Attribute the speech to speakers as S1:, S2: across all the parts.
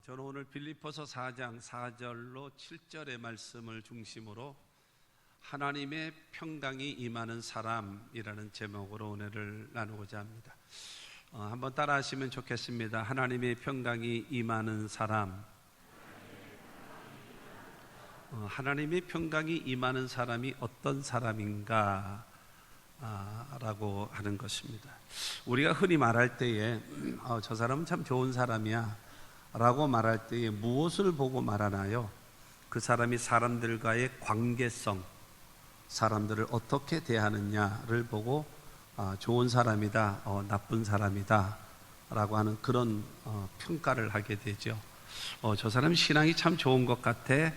S1: 저는 오늘 빌립보서 4장 4절로 7절의 말씀을 중심으로 하나님의 평강이 임하는 사람이라는 제목으로 은혜를 나누고자 합니다. 한번 따라 하시면 좋겠습니다. 하나님의 평강이 임하는 사람. 하나님의 평강이 임하는 사람이 어떤 사람인가 라고 하는 것입니다. 우리가 흔히 말할 때에 저 사람은 참 좋은 사람이야 라고 말할 때에 무엇을 보고 말하나요? 그 사람이 사람들과의 관계성, 사람들을 어떻게 대하느냐를 보고 좋은 사람이다, 나쁜 사람이다 라고 하는 그런 평가를 하게 되죠. 저 사람 신앙이 참 좋은 것 같아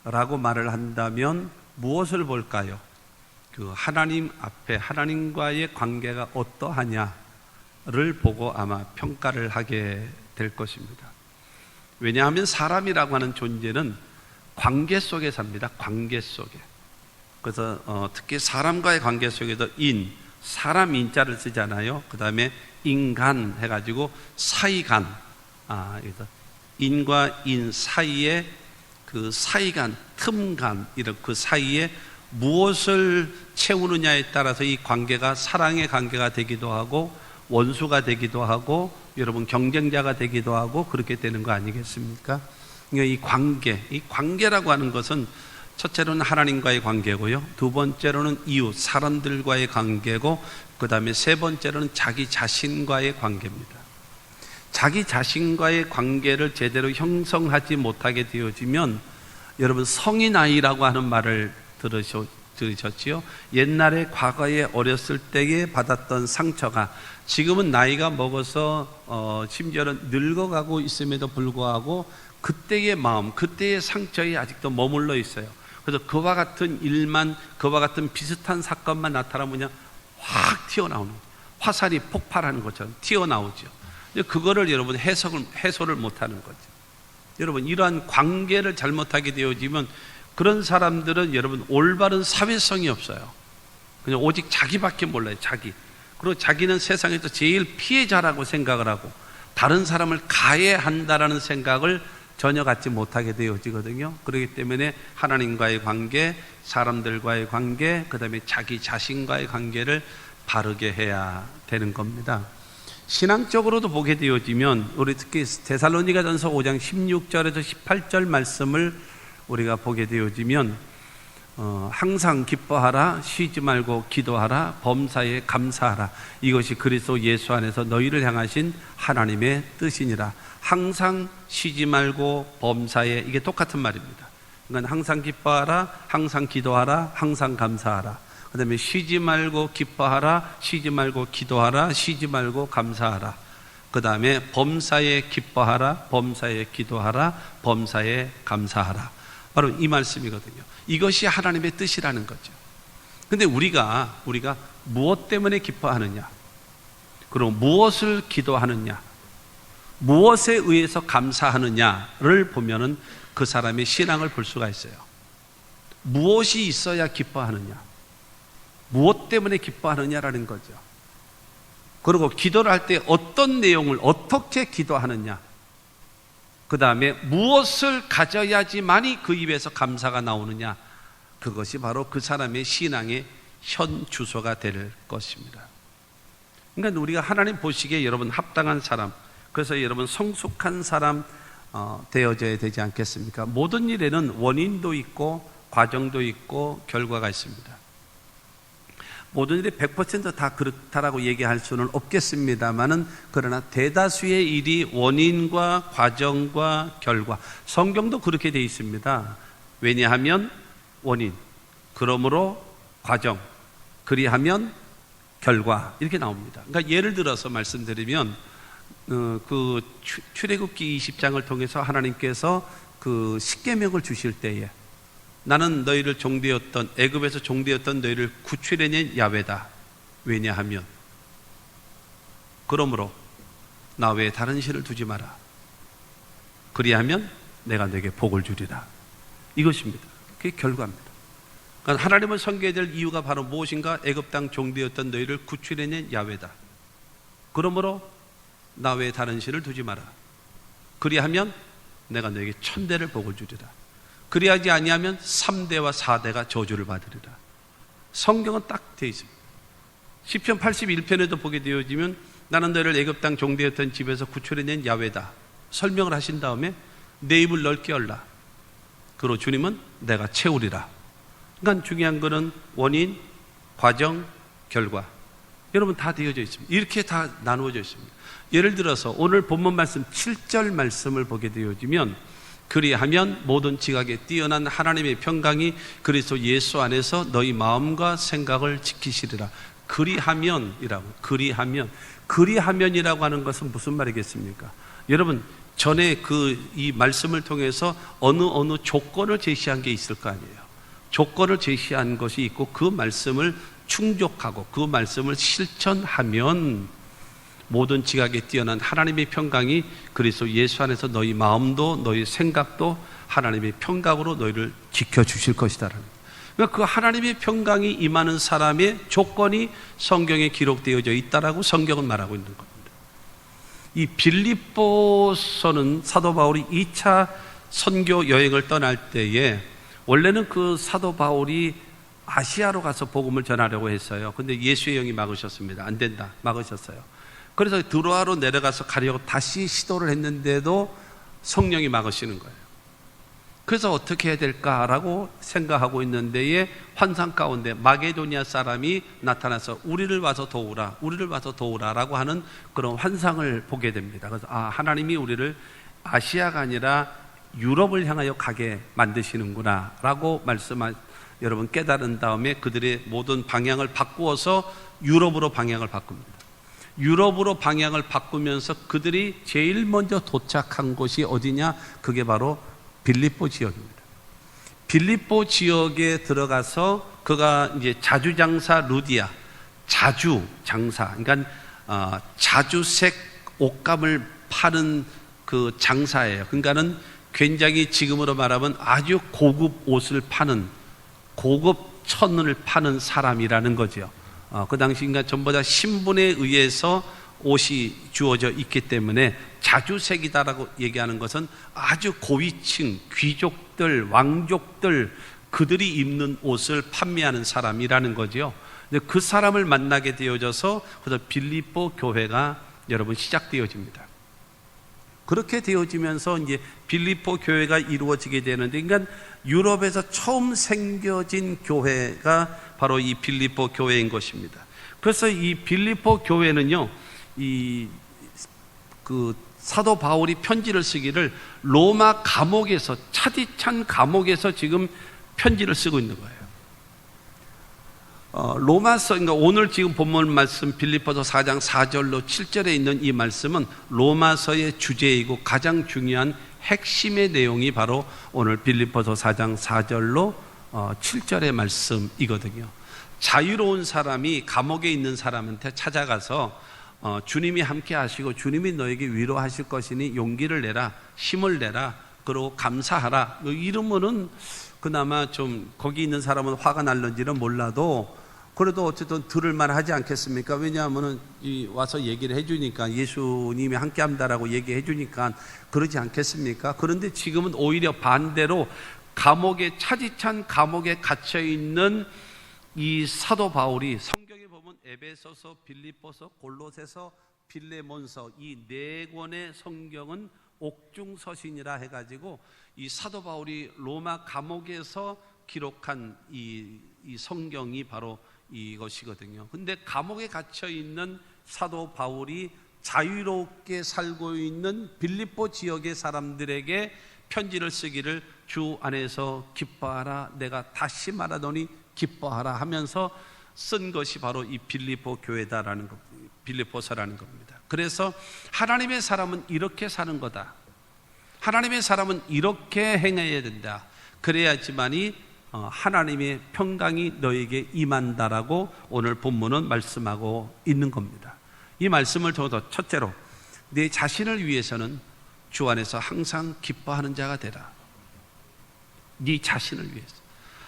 S1: 라고 말을 한다면 무엇을 볼까요? 그 하나님 앞에 하나님과의 관계가 어떠하냐를 보고 아마 평가를 하게 될 것입니다. 왜냐하면 사람이라고 하는 존재는 관계 속에 삽니다. 관계 속에. 그래서 특히 사람과의 관계 속에서 사람 인자를 쓰잖아요. 그 다음에 인간 해가지고 사이간. 그래서 인과 인 사이에 그 사이간, 틈간 이런 그 사이에 무엇을 채우느냐에 따라서 이 관계가 사랑의 관계가 되기도 하고 원수가 되기도 하고 여러분 경쟁자가 되기도 하고 그렇게 되는 거 아니겠습니까? 이 관계라고 하는 것은 첫째로는 하나님과의 관계고요, 두 번째로는 이웃 사람들과의 관계고, 그 다음에 세 번째로는 자기 자신과의 관계입니다. 자기 자신과의 관계를 제대로 형성하지 못하게 되어지면 여러분 성인아이라고 하는 말을 들으셨지요? 옛날에 과거에 어렸을 때에 받았던 상처가 지금은 나이가 먹어서 심지어는 늙어가고 있음에도 불구하고 그때의 마음, 그때의 상처에 아직도 머물러 있어요. 그래서 그와 같은 일만, 그와 같은 비슷한 사건만 나타나면 그냥 확 튀어나오는, 화살이 폭발하는 것처럼 튀어나오죠. 그거를 여러분 해소를 못하는 거죠. 여러분 이러한 관계를 잘못하게 되어지면 그런 사람들은 여러분 올바른 사회성이 없어요. 그냥 오직 자기밖에 몰라요. 자기. 그리고 자기는 세상에서 제일 피해자라고 생각을 하고 다른 사람을 가해한다라는 생각을 전혀 갖지 못하게 되어지거든요. 그렇기 때문에 하나님과의 관계, 사람들과의 관계, 그 다음에 자기 자신과의 관계를 바르게 해야 되는 겁니다. 신앙적으로도 보게 되어지면 우리 특히 데살로니가전서 5장 16절에서 18절 말씀을 우리가 보게 되어지면 항상 기뻐하라, 쉬지 말고 기도하라, 범사에 감사하라, 이것이 그리스도 예수 안에서 너희를 향하신 하나님의 뜻이니라. 항상 쉬지 말고 범사에, 이게 똑같은 말입니다. 그러니까 항상 기뻐하라, 항상 기도하라, 항상 감사하라. 그 다음에 쉬지 말고 기뻐하라, 쉬지 말고 기도하라, 쉬지 말고 감사하라. 그 다음에 범사에 기뻐하라, 범사에 기도하라, 범사에 감사하라. 바로 이 말씀이거든요. 이것이 하나님의 뜻이라는 거죠. 근데 우리가 무엇 때문에 기뻐하느냐, 그리고 무엇을 기도하느냐, 무엇에 의해서 감사하느냐를 보면은 그 사람의 신앙을 볼 수가 있어요. 무엇이 있어야 기뻐하느냐, 무엇 때문에 기뻐하느냐라는 거죠. 그리고 기도를 할 때 어떤 내용을 어떻게 기도하느냐, 그 다음에 무엇을 가져야지만이 그 입에서 감사가 나오느냐, 그것이 바로 그 사람의 신앙의 현 주소가 될 것입니다. 그러니까 우리가 하나님 보시기에 여러분 합당한 사람, 그래서 여러분 성숙한 사람 되어져야 되지 않겠습니까? 모든 일에는 원인도 있고 과정도 있고 결과가 있습니다. 모든 일이 100% 다 그렇다라고 얘기할 수는 없겠습니다만은, 그러나 대다수의 일이 원인과 과정과 결과, 성경도 그렇게 되어 있습니다. 왜냐하면 원인, 그러므로 과정, 그리하면 결과, 이렇게 나옵니다. 그러니까 예를 들어서 말씀드리면 그 출애굽기 20장을 통해서 하나님께서 그 십계명을 주실 때에 나는 너희를 종되었던, 애굽에서 종되었던 너희를 구출해낸 야훼다. 왜냐하면 그러므로 나 외에 다른 신을 두지 마라. 그리하면 내가 너에게 복을 주리라. 이것입니다. 그게 결과입니다. 그러니까 하나님을 섬겨야 될 이유가 바로 무엇인가? 애굽 땅 종되었던 너희를 구출해낸 야훼다. 그러므로 나 외에 다른 신을 두지 마라. 그리하면 내가 너에게 1000대를 복을 주리라. 그리하지 아니하면 3대와 4대가 저주를 받으리라. 성경은 딱 되어 있습니다. 시편 81편에도 보게 되어지면 나는 너를 애굽 땅 종되었던 집에서 구출해낸 야훼다 설명을 하신 다음에 내 입을 넓게 열라. 그로 주님은 내가 채우리라. 그러니까 중요한 것은 원인, 과정, 결과. 여러분 다 되어져 있습니다. 이렇게 다 나누어져 있습니다. 예를 들어서 오늘 본문 말씀 7절 말씀을 보게 되어지면 그리하면 모든 지각에 뛰어난 하나님의 평강이 그리스도 예수 안에서 너희 마음과 생각을 지키시리라. 그리하면이라고. 그리하면이라고 하는 것은 무슨 말이겠습니까? 여러분 전에 이 말씀을 통해서 어느 조건을 제시한 게 있을 거 아니에요. 조건을 제시한 것이 있고 그 말씀을 충족하고 그 말씀을 실천하면 모든 지각에 뛰어난 하나님의 평강이 그리스도 예수 안에서 너희 마음도 너희 생각도 하나님의 평강으로 너희를 지켜주실 것이다라는 거예요. 그러니까 그 하나님의 평강이 임하는 사람의 조건이 성경에 기록되어져 있다라고 성경은 말하고 있는 겁니다. 이 빌립보서는 사도 바울이 2차 선교 여행을 떠날 때에 원래는 그 사도 바울이 아시아로 가서 복음을 전하려고 했어요. 근데 예수의 영이 막으셨습니다. 안 된다. 막으셨어요. 그래서 드로아로 내려가서 가려고 다시 시도를 했는데도 성령이 막으시는 거예요. 그래서 어떻게 해야 될까라고 생각하고 있는 데에 환상 가운데 마게도니아 사람이 나타나서 우리를 와서 도우라 라고 하는 그런 환상을 보게 됩니다. 그래서 하나님이 우리를 아시아가 아니라 유럽을 향하여 가게 만드시는구나 라고 여러분 깨달은 다음에 그들의 모든 방향을 바꾸어서 유럽으로 방향을 바꿉니다. 유럽으로 방향을 바꾸면서 그들이 제일 먼저 도착한 곳이 어디냐? 그게 바로 빌립보 지역입니다. 빌립보 지역에 들어가서 그가 이제 자주장사 루디아, 자주장사, 그러니까 자주색 옷감을 파는 그 장사예요. 그러니까는 굉장히 지금으로 말하면 아주 고급 옷을 파는, 고급 천을 파는 사람이라는 거죠. 그 당시 그러니까 전부 다 신분에 의해서 옷이 주어져 있기 때문에 자주색이다라고 얘기하는 것은 아주 고위층, 귀족들, 왕족들 그들이 입는 옷을 판매하는 사람이라는 거죠. 그 사람을 만나게 되어져서 그래서 빌립보 교회가 여러분 시작되어집니다. 그렇게 되어지면서 이제 빌립보 교회가 이루어지게 되는데, 그러니까 유럽에서 처음 생겨진 교회가 바로 이 빌립보 교회인 것입니다. 그래서 이 빌립보 교회는요, 그 사도 바울이 편지를 쓰기를 로마 감옥에서, 차디찬 감옥에서 지금 편지를 쓰고 있는 거예요. 로마서, 그러니까 오늘 지금 본문 말씀 빌립보서 4장 4절로 7절에 있는 이 말씀은 로마서의 주제이고 가장 중요한 핵심의 내용이 바로 오늘 빌립보서 4장 4절로 7절의 말씀이거든요. 자유로운 사람이 감옥에 있는 사람한테 찾아가서 주님이 함께 하시고 주님이 너에게 위로하실 것이니 용기를 내라, 힘을 내라, 그리고 감사하라. 이러면은 그나마 좀 거기 있는 사람은 화가 날는지는 몰라도 그래도 어쨌든 들을만 하지 않겠습니까? 왜냐하면은 와서 얘기를 해주니까, 예수님이 함께 합니다라고 얘기해 주니까 그러지 않겠습니까? 그런데 지금은 오히려 반대로 감옥에, 차디찬 감옥에 갇혀 있는 이 사도 바울이 성경에 보면 에베소서, 빌립보서, 골로새서, 빌레몬서 이 네 권의 성경은 옥중서신이라 해가지고 이 사도 바울이 로마 감옥에서 기록한 이 성경이 바로 이것이거든요. 근데 감옥에 갇혀 있는 사도 바울이 자유롭게 살고 있는 빌립보 지역의 사람들에게 편지를 쓰기를 주 안에서 기뻐하라, 내가 다시 말하노니 기뻐하라 하면서 쓴 것이 바로 이 빌립보 교회다라는 것, 빌립보서라는 겁니다. 그래서 하나님의 사람은 이렇게 사는 거다, 하나님의 사람은 이렇게 행해야 된다, 그래야지만이 하나님의 평강이 너에게 임한다라고 오늘 본문은 말씀하고 있는 겁니다. 이 말씀을 통해서 첫째로 내 자신을 위해서는 주 안에서 항상 기뻐하는 자가 되라. 네 자신을 위해서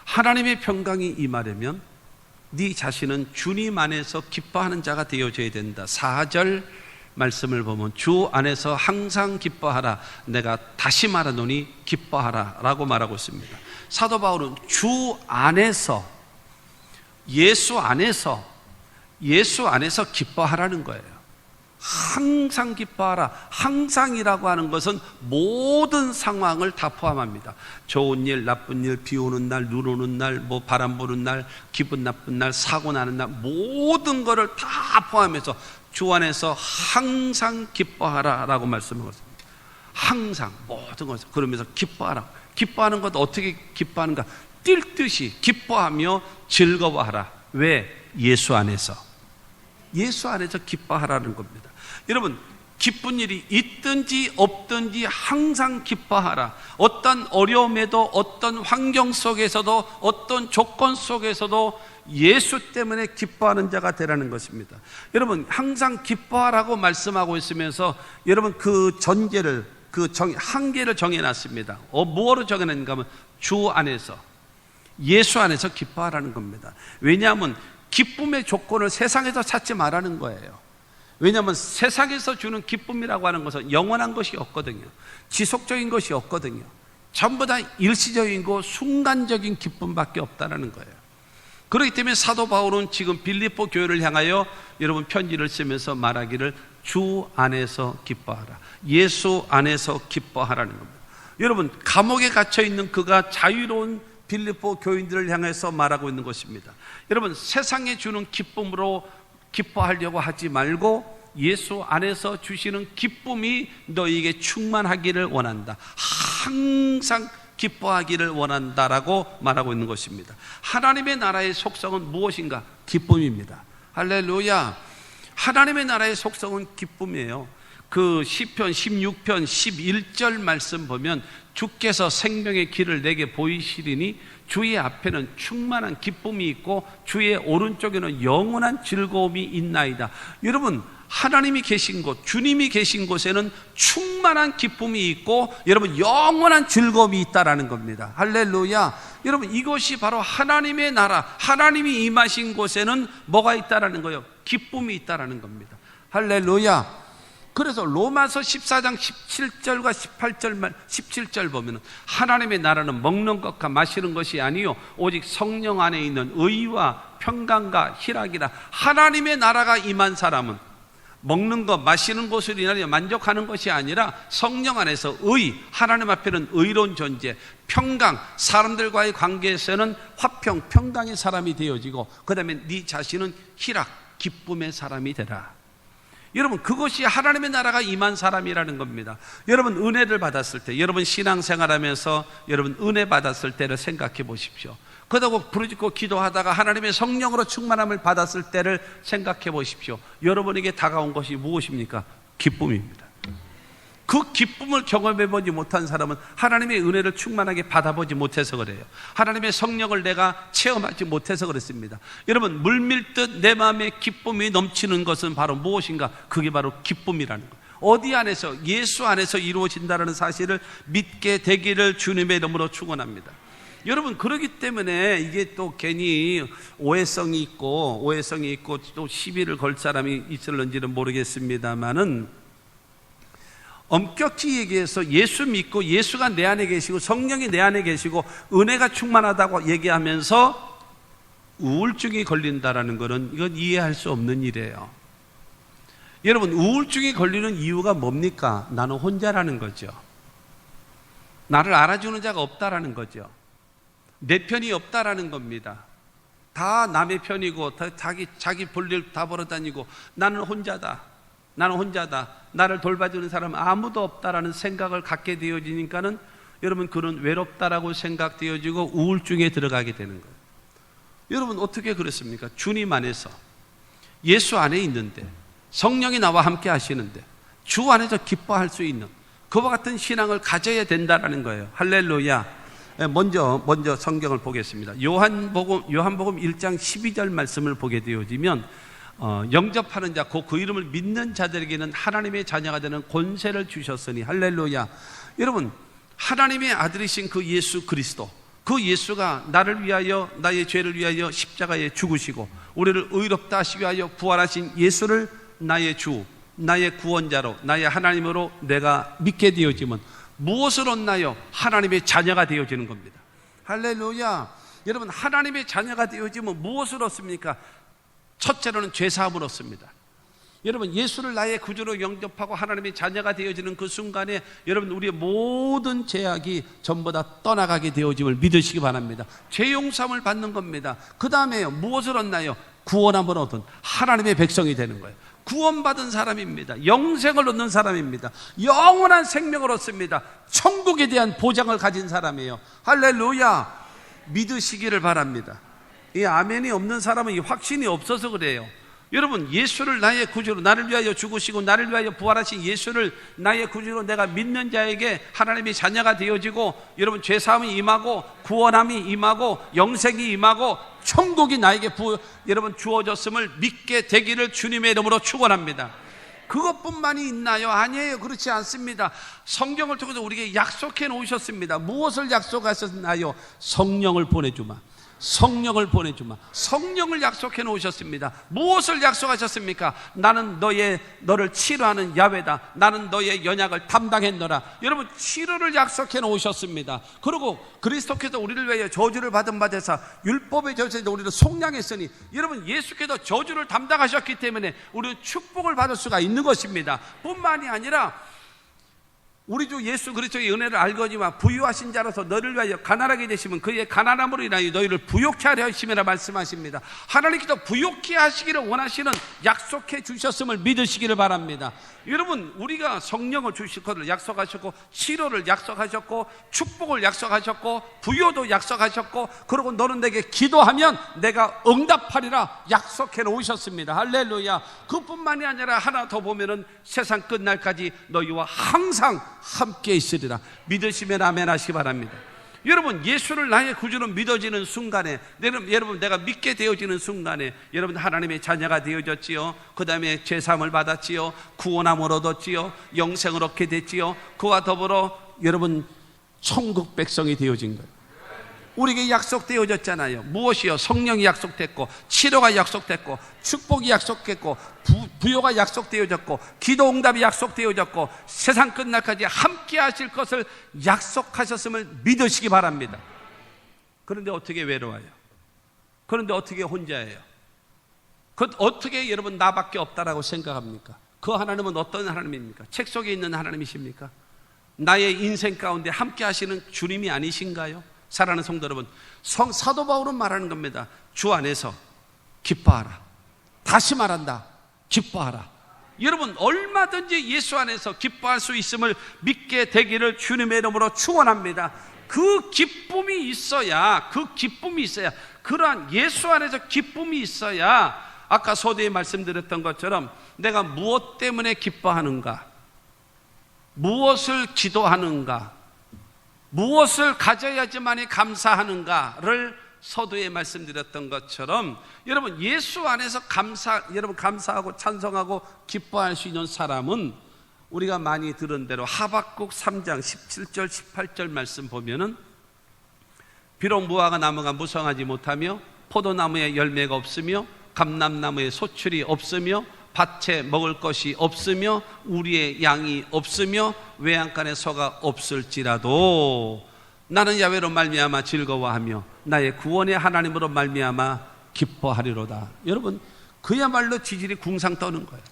S1: 하나님의 평강이 임하려면 네 자신은 주님 안에서 기뻐하는 자가 되어져야 된다. 4절 말씀을 보면 주 안에서 항상 기뻐하라. 내가 다시 말하노니 기뻐하라 라고 말하고 있습니다. 사도 바울은 주 안에서, 예수 안에서 기뻐하라는 거예요. 항상 기뻐하라. 항상이라고 하는 것은 모든 상황을 다 포함합니다. 좋은 일, 나쁜 일, 비 오는 날, 눈 오는 날, 뭐 바람 부는 날, 기분 나쁜 날, 사고 나는 날, 모든 것을 다 포함해서 주 안에서 항상 기뻐하라 라고 말씀하셨습니다. 항상 모든 것을 그러면서 기뻐하라. 기뻐하는 것 어떻게 기뻐하는가? 뛸 듯이 기뻐하며 즐거워하라. 왜? 예수 안에서 기뻐하라는 겁니다. 여러분, 기쁜 일이 있든지 없든지 항상 기뻐하라. 어떤 어려움에도, 어떤 환경 속에서도, 어떤 조건 속에서도 예수 때문에 기뻐하는 자가 되라는 것입니다. 여러분, 항상 기뻐하라고 말씀하고 있으면서 여러분 그 전제를, 한계를 정해놨습니다. 뭐로 정해놨는가 하면 주 안에서, 예수 안에서 기뻐하라는 겁니다. 왜냐하면 기쁨의 조건을 세상에서 찾지 말라는 거예요. 왜냐하면 세상에서 주는 기쁨이라고 하는 것은 영원한 것이 없거든요. 지속적인 것이 없거든요. 전부 다 일시적이고 순간적인 기쁨밖에 없다는 거예요. 그렇기 때문에 사도 바울은 지금 빌립보 교회를 향하여 여러분 편지를 쓰면서 말하기를 주 안에서 기뻐하라. 예수 안에서 기뻐하라는 겁니다. 여러분, 감옥에 갇혀 있는 그가 자유로운 빌립보 교인들을 향해서 말하고 있는 것입니다. 여러분, 세상에 주는 기쁨으로 기뻐하려고 하지 말고 예수 안에서 주시는 기쁨이 너희에게 충만하기를 원한다. 항상 기뻐하기를 원한다라고 말하고 있는 것입니다. 하나님의 나라의 속성은 무엇인가? 기쁨입니다. 할렐루야. 하나님의 나라의 속성은 기쁨이에요. 그 시편 16편 11절 말씀 보면 주께서 생명의 길을 내게 보이시리니 주의 앞에는 충만한 기쁨이 있고 주의 오른쪽에는 영원한 즐거움이 있나이다. 여러분, 하나님이 계신 곳, 주님이 계신 곳에는 충만한 기쁨이 있고 여러분 영원한 즐거움이 있다라는 겁니다. 할렐루야. 여러분, 이것이 바로 하나님의 나라, 하나님이 임하신 곳에는 뭐가 있다라는 거예요? 기쁨이 있다라는 겁니다. 할렐루야. 그래서 로마서 14장 17절과 17절 보면 하나님의 나라는 먹는 것과 마시는 것이 아니요 오직 성령 안에 있는 의와 평강과 희락이라. 하나님의 나라가 임한 사람은 먹는 것, 마시는 것으로 인하여 만족하는 것이 아니라 성령 안에서 의, 하나님 앞에는 의로운 존재, 평강, 사람들과의 관계에서는 화평, 평강의 사람이 되어지고 그 다음에 네 자신은 희락, 기쁨의 사람이 되라. 여러분, 그것이 하나님의 나라가 임한 사람이라는 겁니다. 여러분, 은혜를 받았을 때, 여러분 신앙생활하면서 여러분 은혜 받았을 때를 생각해 보십시오. 그러다고 부르짖고 기도하다가 하나님의 성령으로 충만함을 받았을 때를 생각해 보십시오. 여러분에게 다가온 것이 무엇입니까? 기쁨입니다. 그 기쁨을 경험해보지 못한 사람은 하나님의 은혜를 충만하게 받아보지 못해서 그래요. 하나님의 성령을 내가 체험하지 못해서 그렇습니다. 여러분, 물밀듯 내 마음에 기쁨이 넘치는 것은 바로 무엇인가? 그게 바로 기쁨이라는 거예요. 어디 안에서? 예수 안에서 이루어진다는 사실을 믿게 되기를 주님의 이름으로 축원합니다. 여러분, 그렇기 때문에 이게 또 괜히 오해성이 있고 또 시비를 걸 사람이 있을런지는 모르겠습니다만은 엄격히 얘기해서 예수 믿고 예수가 내 안에 계시고 성령이 내 안에 계시고 은혜가 충만하다고 얘기하면서 우울증이 걸린다라는 것은 이건 이해할 수 없는 일이에요. 여러분, 우울증이 걸리는 이유가 뭡니까? 나는 혼자라는 거죠. 나를 알아주는 자가 없다라는 거죠. 내 편이 없다라는 겁니다. 다 남의 편이고 다 자기 볼일 다 벌어다니고 나는 혼자다. 나를 돌봐주는 사람 아무도 없다라는 생각을 갖게 되어지니까는 여러분, 그는 외롭다라고 생각되어지고 우울증에 들어가게 되는 거예요. 여러분, 어떻게 그렇습니까? 주님 안에서 예수 안에 있는데 성령이 나와 함께 하시는데 주 안에서 기뻐할 수 있는 그와 같은 신앙을 가져야 된다라는 거예요. 할렐루야. 먼저 성경을 보겠습니다. 요한복음 1장 12절 말씀을 보게 되어지면 영접하는 자, 그 이름을 믿는 자들에게는 하나님의 자녀가 되는 권세를 주셨으니 할렐루야. 여러분, 하나님의 아들이신 그 예수 그리스도, 그 예수가 나를 위하여, 나의 죄를 위하여 십자가에 죽으시고 우리를 의롭다 하시기 위하여 부활하신 예수를 나의 주, 나의 구원자로, 나의 하나님으로 내가 믿게 되어지면 무엇을 얻나요? 하나님의 자녀가 되어지는 겁니다. 할렐루야. 여러분, 하나님의 자녀가 되어지면 무엇을 얻습니까? 첫째로는 죄사함을 얻습니다. 여러분, 예수를 나의 구주로 영접하고 하나님의 자녀가 되어지는 그 순간에 여러분, 우리의 모든 죄악이 전부 다 떠나가게 되어짐을 믿으시기 바랍니다. 죄 용서함을 받는 겁니다. 그 다음에 무엇을 얻나요? 구원함을 얻은 하나님의 백성이 되는 거예요. 구원받은 사람입니다. 영생을 얻는 사람입니다. 영원한 생명을 얻습니다. 천국에 대한 보장을 가진 사람이에요. 할렐루야. 믿으시기를 바랍니다. 이 아멘이 없는 사람은 이 확신이 없어서 그래요. 여러분, 예수를 나의 구주로, 나를 위하여 죽으시고 나를 위하여 부활하신 예수를 나의 구주로 내가 믿는 자에게 하나님의 자녀가 되어지고, 여러분, 죄사함이 임하고 구원함이 임하고 영생이 임하고 천국이 나에게 여러분 주어졌음을 믿게 되기를 주님의 이름으로 축원합니다. 그것뿐만이 있나요? 아니에요. 그렇지 않습니다. 성경을 통해서 우리에게 약속해 놓으셨습니다. 무엇을 약속하셨나요? 성령을 보내주마. 성령을 보내주마. 성령을 약속해 놓으셨습니다. 무엇을 약속하셨습니까? 나는 너를 치료하는 야훼다. 나는 너의 연약을 담당했노라. 여러분, 치료를 약속해 놓으셨습니다. 그리고 그리스도께서 우리를 위하여 저주를 받은 바 되사 율법의 저주에서 우리를 속량했으니, 여러분, 예수께서 저주를 담당하셨기 때문에 우리는 축복을 받을 수가 있는 것입니다. 뿐만이 아니라 우리 주 예수 그리스도의 은혜를 알거니와 부유하신 자로서 너를 위하여 가난하게 되시면 그의 가난함으로 인하여 너희를 부욕케 하려 하심이라 말씀하십니다. 하나님께서 부욕케 하시기를 원하시는 약속해 주셨음을 믿으시기를 바랍니다. 여러분, 우리가 성령을 주실 것을 약속하셨고, 치료를 약속하셨고, 축복을 약속하셨고, 부요도 약속하셨고, 그리고 너는 내게 기도하면 내가 응답하리라 약속해 놓으셨습니다. 할렐루야. 그뿐만이 아니라 하나 더 보면은 세상 끝날까지 너희와 항상 함께 있으리라. 믿으시면 아멘 하시기 바랍니다. 여러분, 예수를 나의 구주로 믿어지는 순간에, 여러분, 내가 믿게 되어지는 순간에 여러분 하나님의 자녀가 되어졌지요. 그 다음에 죄사함을 받았지요. 구원함을 얻었지요. 영생을 얻게 됐지요. 그와 더불어 여러분 천국 백성이 되어진 거예요. 우리에게 약속되어졌잖아요. 무엇이요? 성령이 약속됐고, 치료가 약속됐고, 축복이 약속됐고, 부요가 약속되어졌고, 기도 응답이 약속되어졌고, 세상 끝날까지 함께 하실 것을 약속하셨음을 믿으시기 바랍니다. 그런데 어떻게 외로워요? 그런데 어떻게 혼자예요? 어떻게 여러분 나밖에 없다라고 생각합니까? 그 하나님은 어떤 하나님입니까? 책 속에 있는 하나님이십니까? 나의 인생 가운데 함께 하시는 주님이 아니신가요? 사랑하는 성도 여러분, 사도 바울은 말하는 겁니다. 주 안에서 기뻐하라. 다시 말한다. 기뻐하라. 여러분, 얼마든지 예수 안에서 기뻐할 수 있음을 믿게 되기를 주님의 이름으로 축원합니다. 그 기쁨이 있어야, 그러한 예수 안에서 기쁨이 있어야, 아까 서두에 말씀드렸던 것처럼 내가 무엇 때문에 기뻐하는가, 무엇을 기도하는가, 무엇을 가져야지만이 감사하는가를 서두에 말씀드렸던 것처럼, 여러분, 예수 안에서 감사하고 찬송하고 기뻐할 수 있는 사람은 우리가 많이 들은 대로 하박국 3장 17절 18절 말씀 보면은, 비록 무화과 나무가 무성하지 못하며 포도나무에 열매가 없으며 감람나무에 소출이 없으며 밭에 먹을 것이 없으며 우리의 양이 없으며 외양간에 소가 없을지라도 나는 야훼로 말미암아 즐거워하며 나의 구원의 하나님으로 말미암아 기뻐하리로다. 여러분, 그야말로 지질이 궁상 떠는 거예요.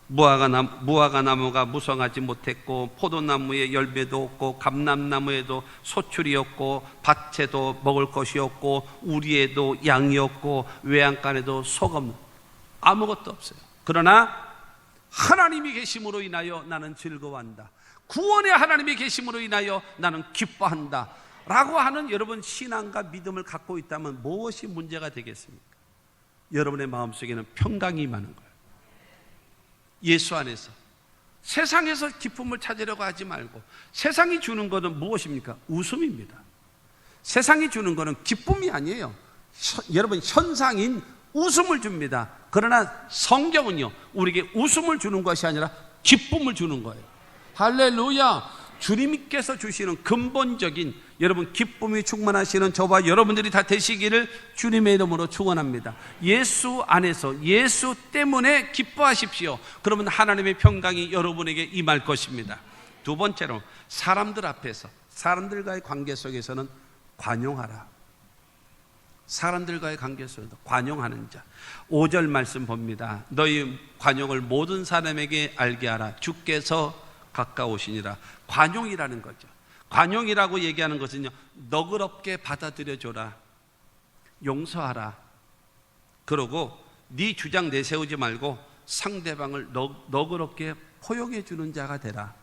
S1: 무화과 나무가 무성하지 못했고, 포도나무에 열매도 없고, 감람나무에도 소출이 없고, 밭에도 먹을 것이 없고, 우리에도 양이 없고, 외양간에도 소가 없는, 아무것도 없어요. 그러나 하나님이 계심으로 인하여 나는 즐거워한다. 구원의 하나님이 계심으로 인하여 나는 기뻐한다 라고 하는 여러분 신앙과 믿음을 갖고 있다면 무엇이 문제가 되겠습니까? 여러분의 마음속에는 평강이 임하는 거예요. 예수 안에서. 세상에서 기쁨을 찾으려고 하지 말고, 세상이 주는 것은 무엇입니까? 웃음입니다. 세상이 주는 것은 기쁨이 아니에요. 여러분, 현상인 웃음을 줍니다. 그러나 성경은요, 우리에게 웃음을 주는 것이 아니라 기쁨을 주는 거예요. 할렐루야. 주님께서 주시는 근본적인 여러분 기쁨이 충만하시는 저와 여러분들이 다 되시기를 주님의 이름으로 축원합니다. 예수 안에서 예수 때문에 기뻐하십시오. 그러면 하나님의 평강이 여러분에게 임할 것입니다. 두 번째로 사람들 앞에서 사람들과의 관계 속에서는 관용하라. 사람들과의 관계 속에서 관용하는 자. 5절 말씀 봅니다. 너희 관용을 모든 사람에게 알게 하라. 주께서 가까우시니라. 관용이라는 거죠. 관용이라고 얘기하는 것은요, 너그럽게 받아들여줘라, 용서하라. 그러고 네 주장 내세우지 말고 상대방을 너그럽게 포용해 주는 자가 되라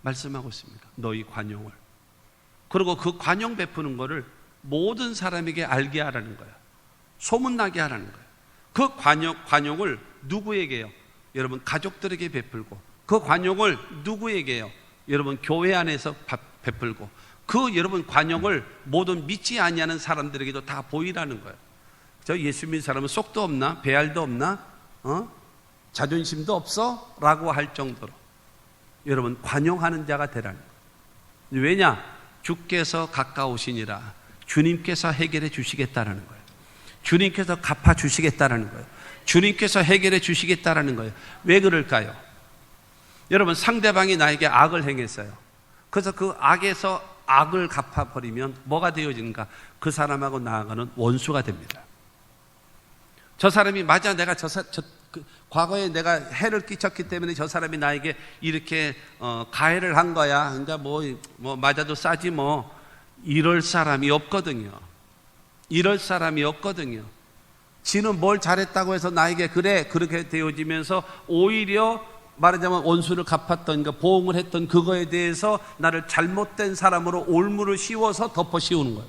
S1: 말씀하고 있습니다. 너희 관용을. 그리고 그 관용 베푸는 거를 모든 사람에게 알게 하라는 거예요. 소문나게 하라는 거예요. 그 관용을 누구에게요? 여러분 가족들에게 베풀고, 그 관용을 누구에게요? 여러분 교회 안에서 베풀고, 그 여러분 관용을 모든 믿지 아니하는 사람들에게도 다 보이라는 거예요. 저 예수 믿는 사람은 속도 없나? 배알도 없나? 자존심도 없어? 라고 할 정도로 여러분 관용하는 자가 되라는 거예요. 왜냐? 주께서 가까우시니라. 주님께서 해결해 주시겠다라는 거예요. 주님께서 갚아 주시겠다라는 거예요. 주님께서 해결해 주시겠다라는 거예요. 왜 그럴까요? 여러분 상대방이 나에게 악을 행했어요. 그래서 그 악에서 악을 갚아버리면 뭐가 되어지는가? 그 사람하고 나아가는 원수가 됩니다. 저 사람이 맞아, 내가 과거에 내가 해를 끼쳤기 때문에 저 사람이 나에게 이렇게 가해를 한 거야. 그러니까 뭐 맞아도 싸지 뭐. 이럴 사람이 없거든요. 이럴 사람이 없거든요. 지는 뭘 잘했다고 해서 나에게 그래 그렇게 되어지면서 오히려 말하자면 원수를 갚았던, 그러니까 보응을 했던 그거에 대해서 나를 잘못된 사람으로 올무를 씌워서 덮어 씌우는 거예요.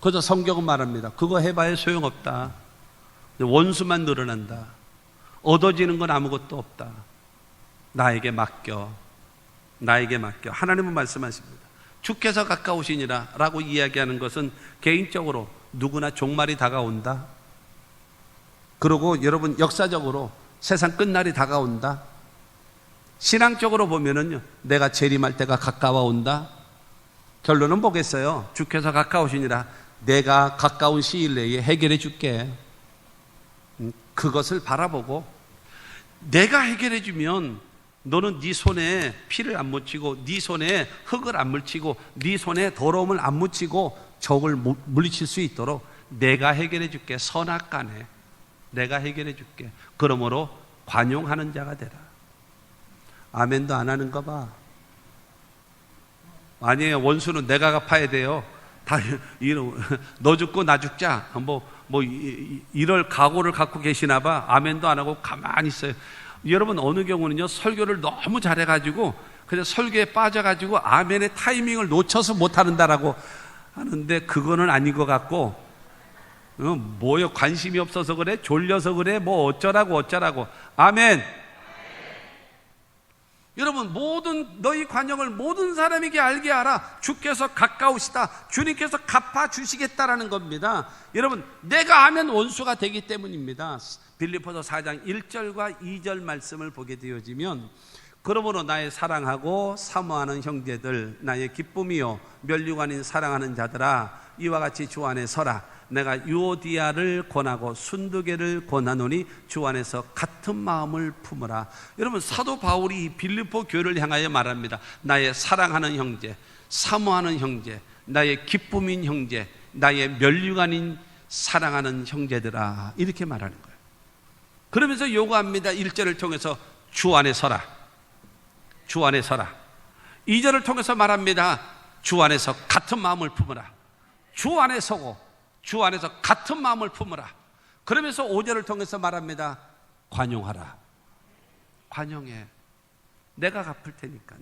S1: 그래서 성경은 말합니다. 그거 해봐야 소용없다. 원수만 늘어난다. 얻어지는 건 아무것도 없다. 나에게 맡겨. 나에게 맡겨. 하나님은 말씀하십니다. 주께서 가까우시니라 라고 이야기하는 것은 개인적으로 누구나 종말이 다가온다. 그리고 여러분 역사적으로 세상 끝날이 다가온다. 신앙적으로 보면은요, 내가 재림할 때가 가까워 온다. 결론은 뭐겠어요? 주께서 가까우시니라. 내가 가까운 시일 내에 해결해 줄게. 그것을 바라보고 내가 해결해 주면 너는 네 손에 피를 안 묻히고 네 손에 흙을 안 묻히고 네 손에 더러움을 안 묻히고 적을 물리칠 수 있도록 내가 해결해 줄게. 선악간에 내가 해결해 줄게. 그러므로 관용하는 자가 되라. 아멘도 안 하는 거 봐. 아니에요. 원수는 내가 갚아야 돼요. 다 너 죽고 나 죽자. 이럴 각오를 갖고 계시나 봐. 아멘도 안 하고 가만히 있어요. 여러분 어느 경우는요, 설교를 너무 잘해가지고 그냥 설교에 빠져가지고 아멘의 타이밍을 놓쳐서 못하는다라고 하는데 그거는 아닌 것 같고, 뭐요? 관심이 없어서 그래? 졸려서 그래? 뭐 어쩌라고. 아멘. 여러분 너희 관용을 모든 사람에게 알게 하라. 주께서 가까우시다. 주님께서 갚아주시겠다라는 겁니다. 여러분 내가 하면 원수가 되기 때문입니다. 빌립보서 4장 1절과 2절 말씀을 보게 되어지면, 그러므로 나의 사랑하고 사모하는 형제들, 나의 기쁨이요 면류관인 사랑하는 자들아, 이와 같이 주 안에 서라. 내가 유오디아를 권하고 순두개를 권하노니 주 안에서 같은 마음을 품으라. 여러분 사도 바울이 이 빌립보 교회를 향하여 말합니다. 나의 사랑하는 형제, 사모하는 형제, 나의 기쁨인 형제, 나의 면류관인 사랑하는 형제들아, 이렇게 말하는 거예요. 그러면서 요구합니다. 1절을 통해서 주 안에 서라. 주 안에 서라. 2절을 통해서 말합니다. 주 안에서 같은 마음을 품으라. 주 안에 서고 주 안에서 같은 마음을 품으라. 그러면서 5절을 통해서 말합니다. 관용하라. 관용해. 내가 갚을 테니까.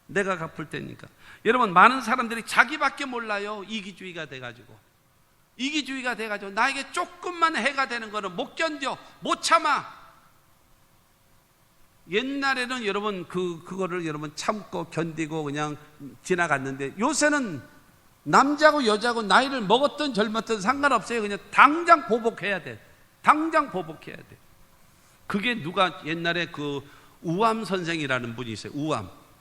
S1: 내가 갚을 테니까. 여러분 많은 사람들이 자기밖에 몰라요. 이기주의가 돼가지고 나에게 조금만 해가 되는 거는 못 견뎌, 못 참아. 옛날에는 여러분 그거를 여러분 참고 견디고 그냥 지나갔는데, 요새는 남자고 여자고 나이를 먹었든 젊었든 상관없어요. 그냥 당장 보복해야 돼. 그게 누가 옛날에 우암 선생이라는 분이 있어요.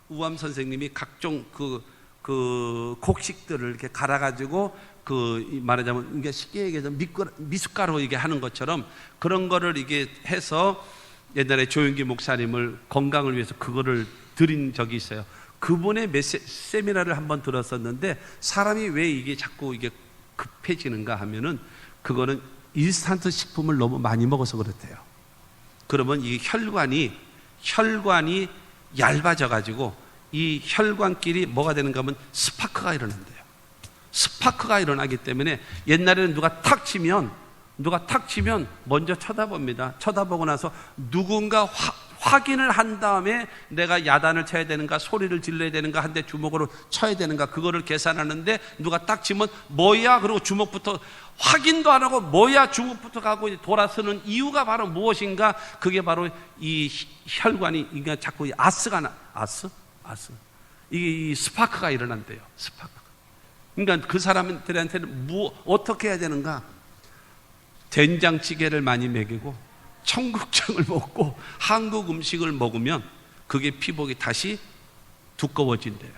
S1: 우암 선생님이 각종 그 곡식들을 이렇게 갈아가지고 말하자면 이게 쉽게 얘기해서 미숫가루 이게 하는 것처럼 그런 거를 이게 해서 옛날에 조용기 목사님을 건강을 위해서 그거를 드린 적이 있어요. 그분의 세미나를 한번 들었었는데 사람이 왜 이게 자꾸 이게 급해지는가 하면은 그거는 인스턴트 식품을 너무 많이 먹어서 그렇대요. 그러면 이 혈관이 얇아져 가지고 이 혈관끼리 뭐가 되는가 하면 스파크가 일어난대요. 스파크가 일어나기 때문에 옛날에는 누가 탁 치면 먼저 쳐다봅니다. 쳐다보고 나서 누군가 확인을 한 다음에 내가 야단을 쳐야 되는가, 소리를 질러야 되는가, 한 대 주먹으로 쳐야 되는가, 그거를 계산하는데 누가 딱 치면 뭐야? 그러고 주먹부터 확인도 안 하고 뭐야? 주먹부터 가고 돌아서는 이유가 바로 무엇인가? 그게 바로 이 혈관이 이게 자꾸 아스가 나, 아스? 이 스파크가 일어난대요. 스파크. 그러니까 그 사람들한테는 어떻게 해야 되는가? 된장찌개를 많이 먹이고 청국장을 먹고 한국 음식을 먹으면 그게 피복이 다시 두꺼워진대요.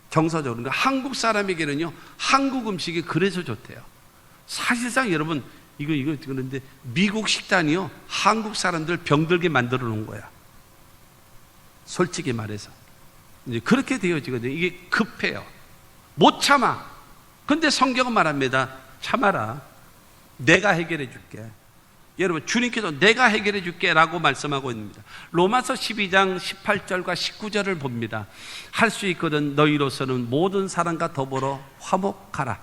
S1: 정서적으로. 그러니까 한국 사람에게는요, 한국 음식이 그래서 좋대요. 사실상 여러분, 이거 그런데 미국 식단이요, 한국 사람들 병들게 만들어 놓은 거야. 솔직히 말해서. 이제 그렇게 되어지거든요. 이게 급해요. 못 참아. 근데 성경은 말합니다. 참아라. 내가 해결해 줄게. 여러분, 주님께서 내가 해결해 줄게 라고 말씀하고 있습니다. 로마서 12장 18절과 19절을 봅니다. 할 수 있거든 너희로서는 모든 사람과 더불어 화목하라.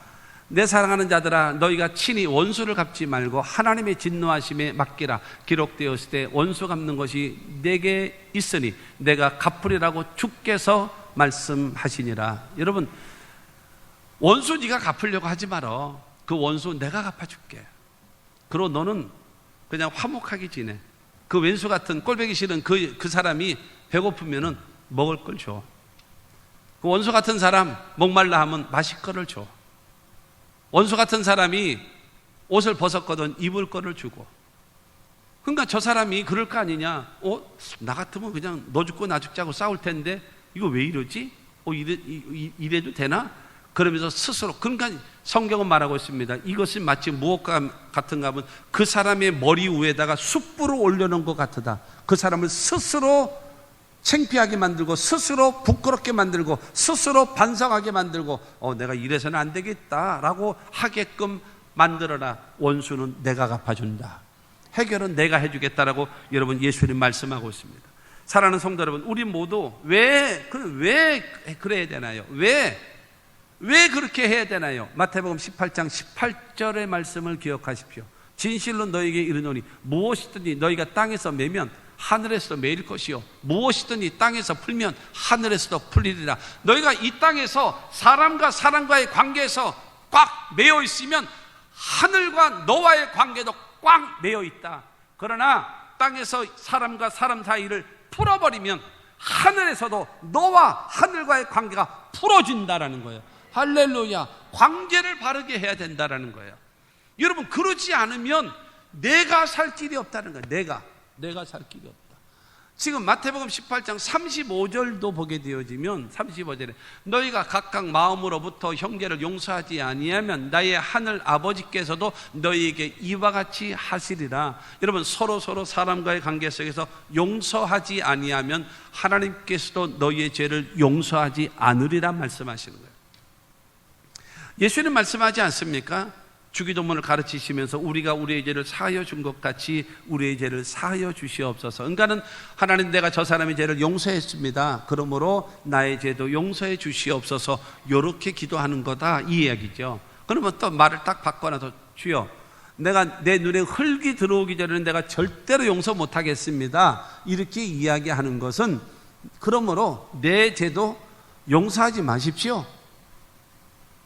S1: 내 사랑하는 자들아, 너희가 친히 원수를 갚지 말고 하나님의 진노하심에 맡기라. 기록되었을 때 원수 갚는 것이 내게 있으니 내가 갚으리라고 주께서 말씀하시니라. 여러분, 원수 네가 갚으려고 하지 마라. 그 원수 내가 갚아줄게. 그리고 너는 그냥 화목하게 지내. 그 왼수 같은 꼴보기 싫은 그 사람이 배고프면은 먹을 걸 줘. 그 원수 같은 사람 목말라 하면 마실 거를 줘. 원수 같은 사람이 옷을 벗었거든 입을 거를 주고. 그러니까 저 사람이 그럴 거 아니냐? 나 같으면 그냥 너 죽고 나 죽자고 싸울 텐데 이거 왜 이러지? 이래도 되나? 그러면서 스스로, 그러니까 성경은 말하고 있습니다. 이것이 마치 무엇과 같은가 하면 그 사람의 머리 위에다가 숯불을 올려놓은 것 같으다. 그 사람을 스스로 창피하게 만들고 스스로 부끄럽게 만들고 스스로 반성하게 만들고 내가 이래서는 안 되겠다라고 하게끔 만들어라. 원수는 내가 갚아준다. 해결은 내가 해주겠다라고 여러분 예수님 말씀하고 있습니다. 사랑하는 성도 여러분, 우리 모두 왜 그래야 되나요? 왜 그렇게 해야 되나요? 마태복음 18장 18절의 말씀을 기억하십시오. 진실로 너희에게 이르노니 무엇이든지 너희가 땅에서 매면 하늘에서도 매일 것이요 무엇이든지 땅에서 풀면 하늘에서도 풀리리라. 너희가 이 땅에서 사람과 사람과의 관계에서 꽉 매여 있으면 하늘과 너와의 관계도 꽉 매여 있다. 그러나 땅에서 사람과 사람 사이를 풀어버리면 하늘에서도 너와 하늘과의 관계가 풀어진다라는 거예요. 할렐루야. 관계를 바르게 해야 된다라는 거예요. 여러분, 그러지 않으면 내가 살 길이 없다는 거예요. 내가 살 길이 없다. 지금 마태복음 18장 35절도 보게 되어지면 35절에 너희가 각각 마음으로부터 형제를 용서하지 아니하면 나의 하늘 아버지께서도 너희에게 이와 같이 하시리라. 여러분, 서로 사람과의 관계 속에서 용서하지 아니하면 하나님께서도 너희의 죄를 용서하지 않으리라 말씀하시는 거예요. 예수님 말씀하지 않습니까? 주기도문을 가르치시면서 우리가 우리의 죄를 사하여 준 것 같이 우리의 죄를 사하여 주시옵소서. 그러니까는 하나님, 내가 저 사람의 죄를 용서했습니다. 그러므로 나의 죄도 용서해 주시옵소서. 이렇게 기도하는 거다, 이 이야기죠. 그러면 또 말을 딱 바꿔놔서, 주여, 내가 내 눈에 흙이 들어오기 전에는 내가 절대로 용서 못하겠습니다. 이렇게 이야기하는 것은, 그러므로 내 죄도 용서하지 마십시오.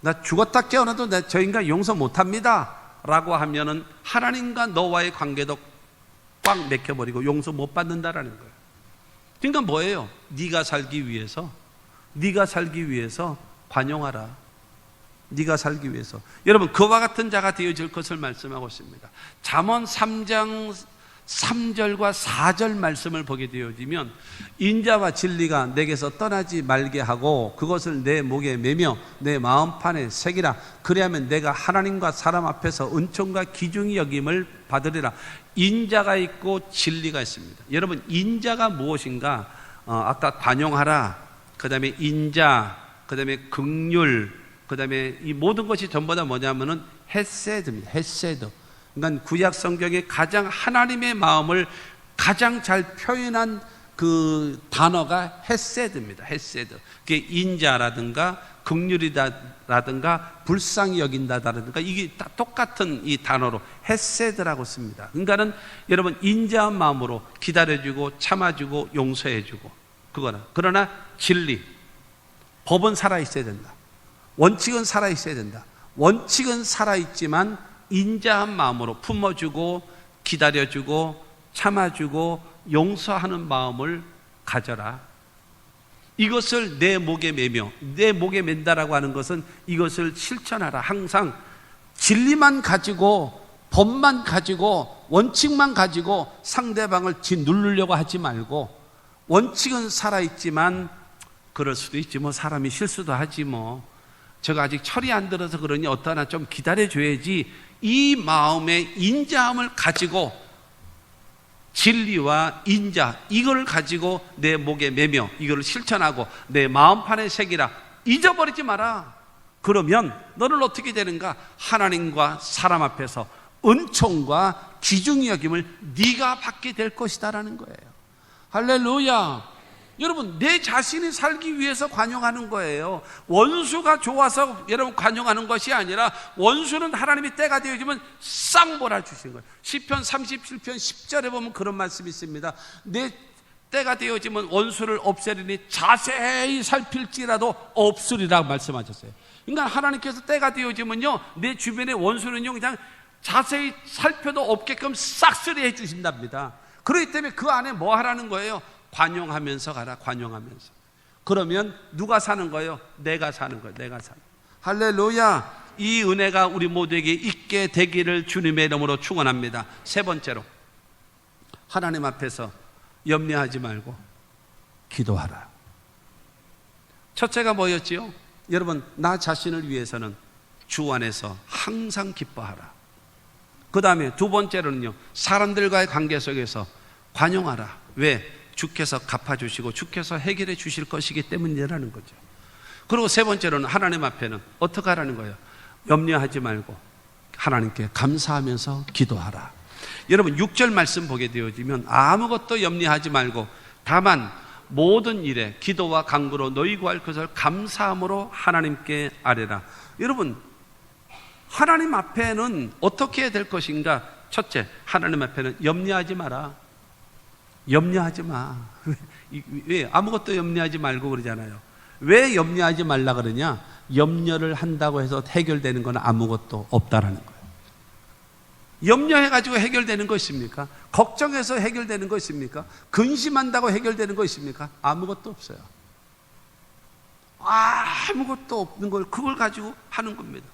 S1: 나 죽었다 깨어나도 저 인간 용서 못합니다 라고 하면은 하나님과 너와의 관계도 꽉 맥혀버리고 용서 못 받는다라는 거예요. 그러니까 뭐예요? 네가 살기 위해서 관용하라. 네가 살기 위해서. 여러분, 그와 같은 자가 되어질 것을 말씀하고 있습니다. 잠언 3장 3절과 4절 말씀을 보게 되어지면 인자와 진리가 내게서 떠나지 말게 하고 그것을 내 목에 매며 내 마음판에 새기라. 그리하면 내가 하나님과 사람 앞에서 은총과 기중이 여김을 받으리라. 인자가 있고 진리가 있습니다. 여러분, 인자가 무엇인가? 아까 관용하라, 그 다음에 인자, 그 다음에 긍휼, 그 다음에 이 모든 것이 전부 다 뭐냐면은 헤세드입니다. 헤세드. 그러니까 구약 성경에 가장 하나님의 마음을 가장 잘 표현한 그 단어가 헤세드입니다. 헤세드. 그게 인자라든가 긍휼이라든가 불쌍히 여긴다라든가 이게 다 똑같은 이 단어로 헤세드라고 씁니다. 그러니까는 여러분, 인자한 마음으로 기다려주고 참아주고 용서해주고 그거나. 그러나 진리, 법은 살아있어야 된다. 원칙은 살아있어야 된다. 원칙은 살아있지만 인자한 마음으로 품어주고 기다려주고 참아주고 용서하는 마음을 가져라. 이것을 내 목에 매며, 내 목에 맨다라고 하는 것은 이것을 실천하라. 항상 진리만 가지고 법만 가지고 원칙만 가지고 상대방을 짓누르려고 하지 말고, 원칙은 살아있지만 그럴 수도 있지 뭐, 사람이 실수도 하지 뭐, 제가 아직 철이 안 들어서 그러니 어떠나 좀 기다려줘야지, 이 마음의 인자함을 가지고 진리와 인자, 이걸 가지고 내 목에 매며 이걸 실천하고 내 마음판에 새기라. 잊어버리지 마라. 그러면 너는 어떻게 되는가? 하나님과 사람 앞에서 은총과 귀중히 여김을 네가 받게 될 것이다라는 거예요. 할렐루야. 여러분, 내 자신이 살기 위해서 관용하는 거예요. 원수가 좋아서 여러분 관용하는 것이 아니라, 원수는 하나님이 때가 되어지면 싹 몰아주신 거예요. 시편 37편 10절에 보면 그런 말씀이 있습니다. 내 때가 되어지면 원수를 없애리니 자세히 살필지라도 없으리라고 말씀하셨어요. 그러니까 하나님께서 때가 되어지면요, 내 주변의 원수는요 그냥 자세히 살펴도 없게끔 싹쓸이 해주신답니다. 그렇기 때문에 그 안에 뭐 하라는 거예요? 관용하면서 가라. 관용하면서. 그러면 누가 사는 거예요? 내가 사는 거예요. 내가 사는 거예요. 할렐루야. 이 은혜가 우리 모두에게 있게 되기를 주님의 이름으로 축원합니다. 세 번째로, 하나님 앞에서 염려하지 말고 기도하라. 첫째가 뭐였지요? 여러분, 나 자신을 위해서는 주 안에서 항상 기뻐하라. 그 다음에 두 번째로는요, 사람들과의 관계 속에서 관용하라. 왜? 주께서 갚아주시고 주께서 해결해 주실 것이기 때문이라는 거죠. 그리고 세 번째로는 하나님 앞에는 어떻게 하라는 거예요? 염려하지 말고 하나님께 감사하면서 기도하라. 여러분, 6절 말씀 보게 되어지면 아무것도 염려하지 말고 다만 모든 일에 기도와 간구로 너희 구할 것을 감사함으로 하나님께 아뢰라. 여러분, 하나님 앞에는 어떻게 해야 될 것인가? 첫째, 하나님 앞에는 염려하지 마라. 염려하지 마. 왜? 아무것도 염려하지 말고 그러잖아요. 왜 염려하지 말라 그러냐? 염려를 한다고 해서 해결되는 건 아무것도 없다라는 거예요. 염려해가지고 해결되는 거 있습니까? 걱정해서 해결되는 거 있습니까? 근심한다고 해결되는 거 있습니까? 아무것도 없어요. 아무것도 없는 걸, 그걸 가지고 하는 겁니다.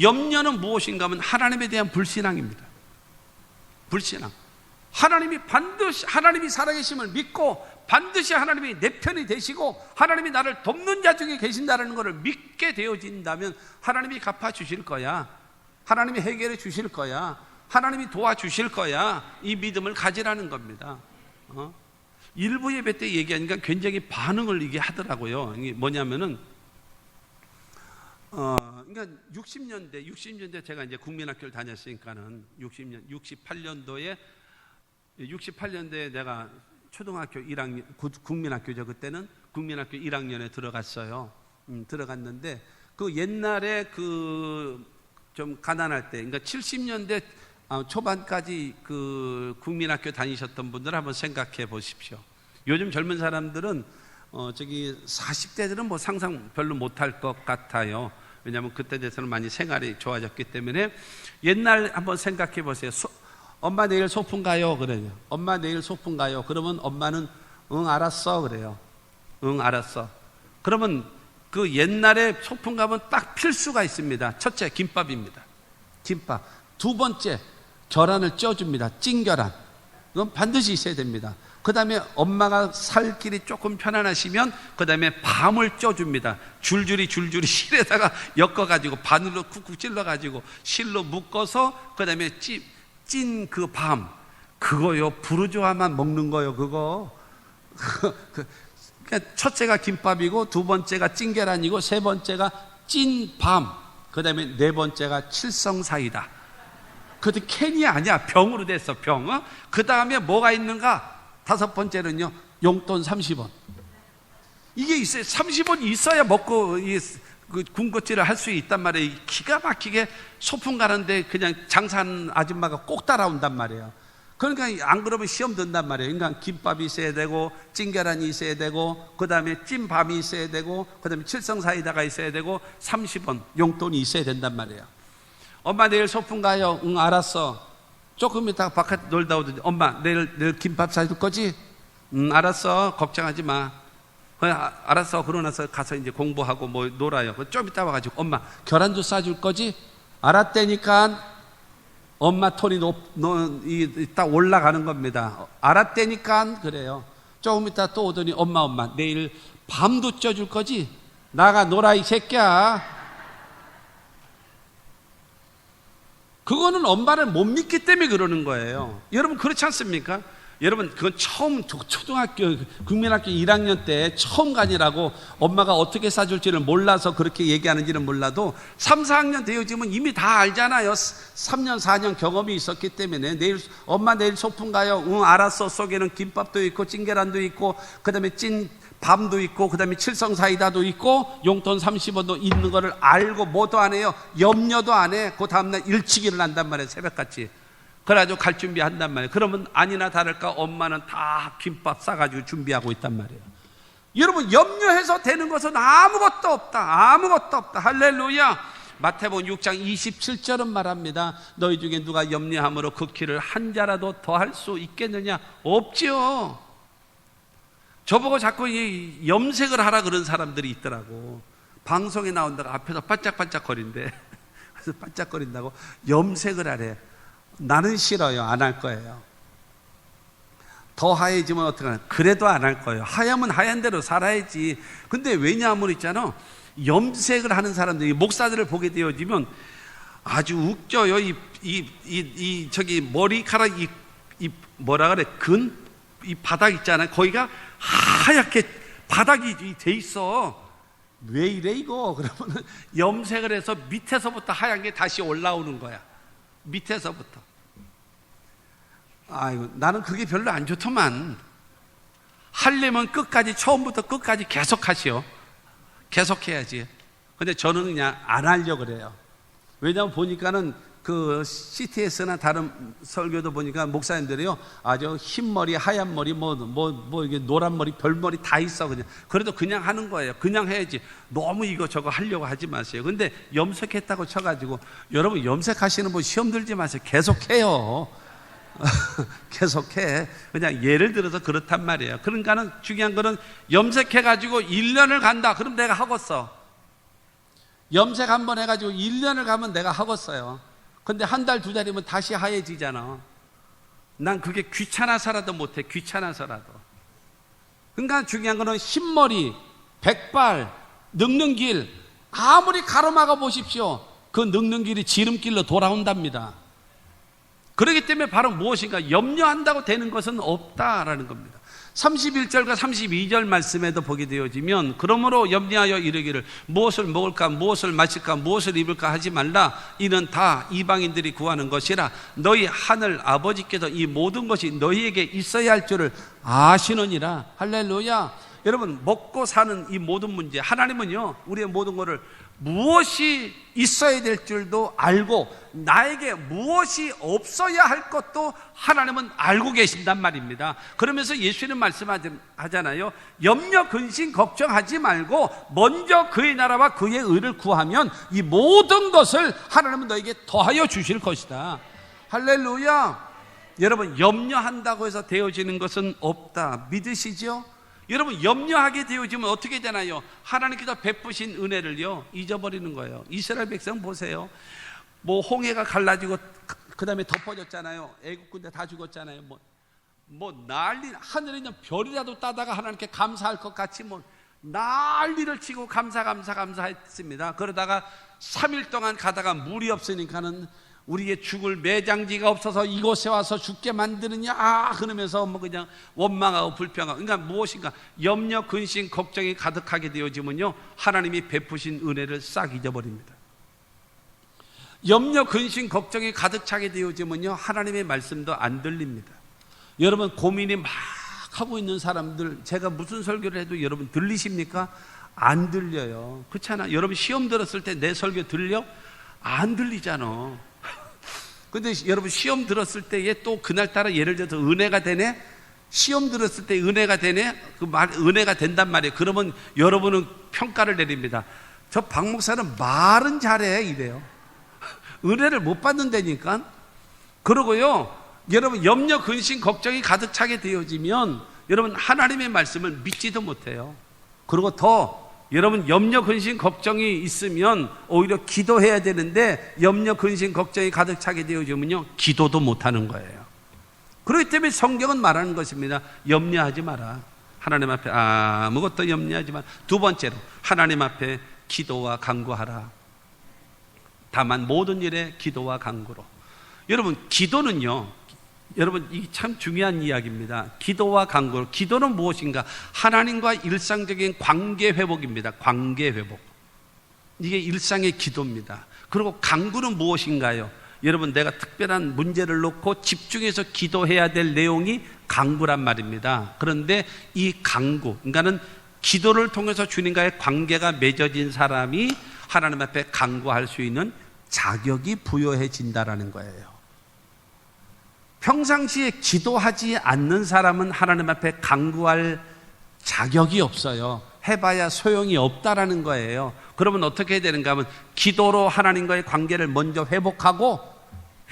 S1: 염려는 무엇인가 하면 하나님에 대한 불신앙입니다. 불신앙. 하나님이 반드시, 하나님이 살아계심을 믿고 반드시 하나님이 내 편이 되시고 하나님이 나를 돕는 자 중에 계신다는 것을 믿게 되어진다면 하나님이 갚아주실 거야. 하나님이 해결해 주실 거야. 하나님이 도와주실 거야. 이 믿음을 가지라는 겁니다. 일부 예배 때 얘기하니까 굉장히 반응을 이게 하더라고요. 이게 뭐냐면은 그러니까 60년대 제가 이제 국민학교를 다녔으니까는 68년도에 내가 초등학교 1학년, 국민학교죠. 그때는 국민학교 1학년에 들어갔어요. 들어갔는데 그 옛날에 그 좀 가난할 때, 그러니까 70년대 초반까지 그 국민학교 다니셨던 분들 한번 생각해 보십시오. 요즘 젊은 사람들은 저기 40대들은 뭐 상상 별로 못할 것 같아요. 왜냐하면 그때 돼서는 많이 생활이 좋아졌기 때문에. 옛날 한번 생각해 보세요. 엄마 내일 소풍 가요 그래요. 엄마 내일 소풍 가요. 그러면 엄마는 응 알았어 그래요. 응 알았어. 그러면 그 옛날에 소풍 가면 딱 필수가 있습니다. 첫째, 김밥입니다. 김밥. 두 번째, 계란을 쪄줍니다. 찐계란. 이건 반드시 있어야 됩니다. 그 다음에 엄마가 살 길이 조금 편안하시면 그 다음에 밤을 쪄줍니다. 줄줄이 실에다가 엮어가지고 바늘로 쿡쿡 찔러가지고 실로 묶어서 그 다음에 찐 그 밤, 그거요 부르주아만 먹는 거요. 그거 그러니까 첫째가 김밥이고 두 번째가 찐 계란이고 세 번째가 찐 밤, 그 다음에 네 번째가 칠성사이다. 그것도 캔이 아니야. 병으로 됐어, 병. 그 다음에 뭐가 있는가? 다섯 번째는요, 용돈 30원. 이게 있어요. 30원이 있어야 먹고 그 군것질을 할 수 있단 말이에요. 기가 막히게 소풍 가는데 그냥 장사하는 아줌마가 꼭 따라온단 말이에요. 그러니까 안 그러면 시험 든단 말이에요. 그러니까 김밥이 있어야 되고 찐계란이 있어야 되고 그 다음에 찐밤이 있어야 되고 그 다음에 칠성사이다가 있어야 되고 30원 용돈이 있어야 된단 말이에요. 엄마 내일 소풍 가요. 응, 알았어. 조금 이따가 바깥에 놀다 오더니 엄마 내일 김밥 사줄 거지? 응, 알았어. 걱정하지 마. 알았어. 그러고 나서 가서 이제 공부하고 뭐 놀아요. 좀 이따 와가지고 엄마 계란도 싸줄 거지? 알았다니까. 엄마 톤이 딱 올라가는 겁니다. 알았다니까. 그래요. 조금 이따 또 오더니 엄마 내일 밤도 쪄줄 거지? 나가 놀아 이 새끼야. 그거는 엄마를 못 믿기 때문에 그러는 거예요. 여러분 그렇지 않습니까? 여러분 그건 처음 초등학교 국민학교 1학년 때 처음 가니라고 엄마가 어떻게 싸줄지를 몰라서 그렇게 얘기하는지는 몰라도 3, 4학년 되어지면 이미 다 알잖아요. 3년 4년 경험이 있었기 때문에 엄마 내일 소풍 가요. 응 알았어. 속에는 김밥도 있고 찐계란도 있고 그 다음에 찐 밤도 있고 그 다음에 칠성사이다도 있고 용돈 30원도 있는 거를 알고 뭐도 안 해요. 염려도 안 해. 그 다음날 일찍 일어난단 말이에요. 새벽같이. 그래가지고 갈 준비한단 말이에요. 그러면 아니나 다를까 엄마는 다 김밥 싸가지고 준비하고 있단 말이에요. 여러분 염려해서 되는 것은 아무것도 없다. 아무것도 없다. 할렐루야. 마태복음 6장 27절은 말합니다. 너희 중에 누가 염려함으로 그 길을 한 자라도 더 할 수 있겠느냐? 없지요. 저보고 자꾸 이 염색을 하라 그런 사람들이 있더라고. 방송에 나온다가 앞에서 반짝반짝 거린대. 그래서 반짝거린다고 염색을 하래. 나는 싫어요. 안 할 거예요. 더 하얘지면 어떡하나? 그래도 안 할 거예요. 하얗면 하얀 대로 살아야지. 근데 왜냐하면 있잖아, 염색을 하는 사람들이 목사들을 보게 되어지면 아주 웃겨요. 저기 머리카락 뭐라 그래? 이 바닥 있잖아요. 거기가 하얗게 바닥이 돼 있어. 왜 이래 이거? 그러면 염색을 해서 밑에서부터 하얀 게 다시 올라오는 거야. 밑에서부터. 아이고, 나는 그게 별로 안 좋더만. 하려면 끝까지, 처음부터 끝까지 계속 하시오. 계속 해야지. 근데 저는 그냥 안 하려고 그래요. 왜냐하면 보니까는 그 CTS나 다른 설교도 보니까 목사님들이요, 아주 흰머리, 하얀 머리, 이게 노란 머리, 별머리 다 있어. 그래도 그냥 하는 거예요. 그냥 해야지. 너무 이거 저거 하려고 하지 마세요. 근데 염색했다고 쳐가지고, 여러분 염색하시는 분 시험 들지 마세요. 계속 해요. 계속 해. 그냥 예를 들어서 그렇단 말이에요. 그러니까는 중요한 거는 염색해가지고 1년을 간다. 그럼 내가 하겠어. 염색 한번 해가지고 1년을 가면 내가 하겠어요. 근데 한 달, 두 달이면 다시 하얘지잖아. 난 그게 귀찮아서라도 못해. 귀찮아서라도. 그러니까 중요한 거는 흰머리, 백발, 늙는 길, 아무리 가로막아 보십시오. 그 늙는 길이 지름길로 돌아온답니다. 그렇기 때문에 바로 무엇인가 염려한다고 되는 것은 없다라는 겁니다. 31절과 32절 말씀에도 보게 되어지면, 그러므로 염려하여 이르기를 무엇을 먹을까 무엇을 마실까 무엇을 입을까 하지 말라. 이는 다 이방인들이 구하는 것이라. 너희 하늘 아버지께서 이 모든 것이 너희에게 있어야 할 줄을 아시느니라. 할렐루야. 여러분, 먹고 사는 이 모든 문제, 하나님은요 우리의 모든 것을 무엇이 있어야 될 줄도 알고 나에게 무엇이 없어야 할 것도 하나님은 알고 계신단 말입니다. 그러면서 예수님 말씀하잖아요. 염려 근심 걱정하지 말고 먼저 그의 나라와 그의 의를 구하면 이 모든 것을 하나님은 너에게 더하여 주실 것이다. 할렐루야. 여러분, 염려한다고 해서 되어지는 것은 없다. 믿으시죠? 여러분, 염려하게 되어지면 어떻게 되나요? 하나님께서 베푸신 은혜를요 잊어버리는 거예요. 이스라엘 백성 보세요. 뭐 홍해가 갈라지고 그 다음에 덮어졌잖아요. 애국 군대 다 죽었잖아요. 뭐 난리, 하늘에 있는 별이라도 따다가 하나님께 감사할 것 같이 뭐 난리를 치고 감사했습니다. 그러다가 3일 동안 가다가 물이 없으니까는 우리의 죽을 매장지가 없어서 이곳에 와서 죽게 만드느냐 그러면서 뭐 그냥 원망하고 불평하고, 그러니까 무엇인가 염려, 근심, 걱정이 가득하게 되어지면요 하나님이 베푸신 은혜를 싹 잊어버립니다. 염려, 근심, 걱정이 가득 차게 되어지면요 하나님의 말씀도 안 들립니다. 여러분 고민이 막 하고 있는 사람들, 제가 무슨 설교를 해도 여러분 들리십니까? 안 들려요. 그렇잖아. 여러분 시험 들었을 때 내 설교 들려? 안 들리잖아. 근데 여러분 시험 들었을 때에 또 그날따라 예를 들어서 은혜가 되네? 시험 들었을 때 은혜가 되네? 그 말, 은혜가 된단 말이에요. 그러면 여러분은 평가를 내립니다. 저 박 목사는 말은 잘해 이래요. 은혜를 못 받는다니까. 그러고요 여러분 염려, 근심, 걱정이 가득 차게 되어지면 여러분 하나님의 말씀을 믿지도 못해요. 그리고 더 여러분 염려, 근심, 걱정이 있으면 오히려 기도해야 되는데 염려, 근심, 걱정이 가득 차게 되어지면요 기도도 못하는 거예요. 그렇기 때문에 성경은 말하는 것입니다. 염려하지 마라. 하나님 앞에 아무것도 염려하지 마라. 두 번째로 하나님 앞에 기도와 간구하라. 다만 모든 일에 기도와 간구로. 여러분 기도는요, 여러분 이 참 중요한 이야기입니다. 기도와 간구. 기도는 무엇인가? 하나님과 일상적인 관계 회복입니다. 관계 회복. 이게 일상의 기도입니다. 그리고 간구는 무엇인가요? 여러분 내가 특별한 문제를 놓고 집중해서 기도해야 될 내용이 간구란 말입니다. 그런데 이 간구, 그러니까는 기도를 통해서 주님과의 관계가 맺어진 사람이 하나님 앞에 간구할 수 있는 자격이 부여해진다라는 거예요. 평상시에 기도하지 않는 사람은 하나님 앞에 간구할 자격이 없어요. 해봐야 소용이 없다라는 거예요. 그러면 어떻게 해야 되는가 하면 기도로 하나님과의 관계를 먼저 회복하고,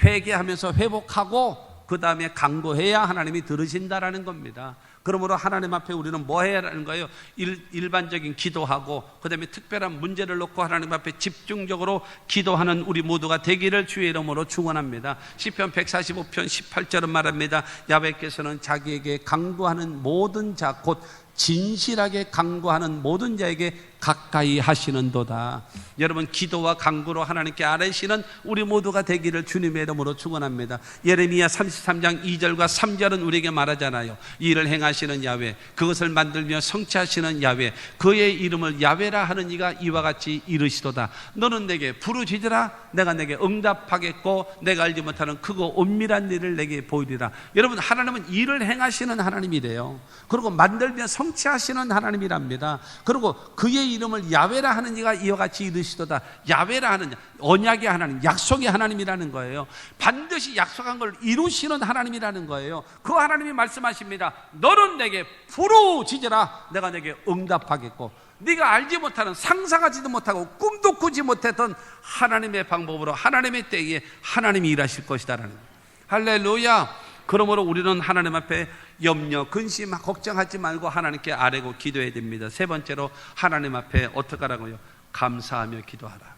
S1: 회개하면서 회복하고 그 다음에 간구해야 하나님이 들으신다라는 겁니다. 그러므로 하나님 앞에 우리는 뭐 해야 하는 거예요? 일반적인 기도하고 그 다음에 특별한 문제를 놓고 하나님 앞에 집중적으로 기도하는 우리 모두가 되기를 주의 이름으로 축원합니다. 시편 145편 18절은 말합니다. 야훼께서는 자기에게 간구하는 모든 자, 곧 진실하게 간구하는 모든 자에게 가까이 하시는도다. 여러분 기도와 간구로 하나님께 아뢰시는 우리 모두가 되기를 주님의 이름으로 축원합니다. 예레미야 33장 2절과 3절은 우리에게 말하잖아요. 이 일을 행하시는 야훼, 그것을 만들며 성취하시는 야훼, 그의 이름을 야훼라 하는 이가 이와 같이 이르시도다. 너는 내게 부르짖으라, 내가 내게 응답하겠고 내가 알지 못하는 크고 은밀한 일을 내게 보이리라. 여러분 하나님은 일을 행하시는 하나님이래요. 그리고 만들며 성취하시는 하나님이랍니다. 그리고 그의 이름을 야훼라 하는 이가 이와 같이 이르시도다. 야훼라 하는 언약의 하나님, 약속의 하나님이라는 거예요. 반드시 약속한 걸 이루시는 하나님이라는 거예요. 그 하나님이 말씀하십니다. 너는 내게 부르짖으라, 내가 내게 응답하겠고 네가 알지 못하는, 상상하지도 못하고 꿈도 꾸지 못했던 하나님의 방법으로 하나님의 때에 하나님이 일하실 것이다라는 거예요. 할렐루야. 그러므로 우리는 하나님 앞에 염려, 근심, 걱정하지 말고 하나님께 아뢰고 기도해야 됩니다. 세 번째로 하나님 앞에 어떻게 하라고요? 감사하며 기도하라.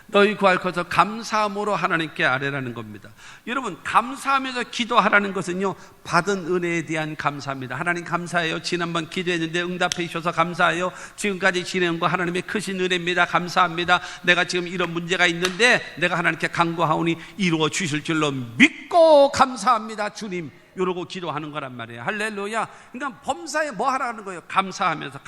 S1: 너희 구할 것을 감사함으로 하나님께 아뢰라는 겁니다. 여러분 감사하면서 기도하라는 것은요 받은 은혜에 대한 감사입니다. 하나님 감사해요. 지난번 기도했는데 응답해 주셔서 감사해요. 지금까지 지내온 거 하나님의 크신 은혜입니다. 감사합니다. 내가 지금 이런 문제가 있는데 내가 하나님께 간구하오니 이루어 주실 줄로 믿고 감사합니다 주님, 이러고 기도하는 거란 말이에요. 할렐루야. 그러니까 범사에 뭐 하라는 거예요? 감사하면서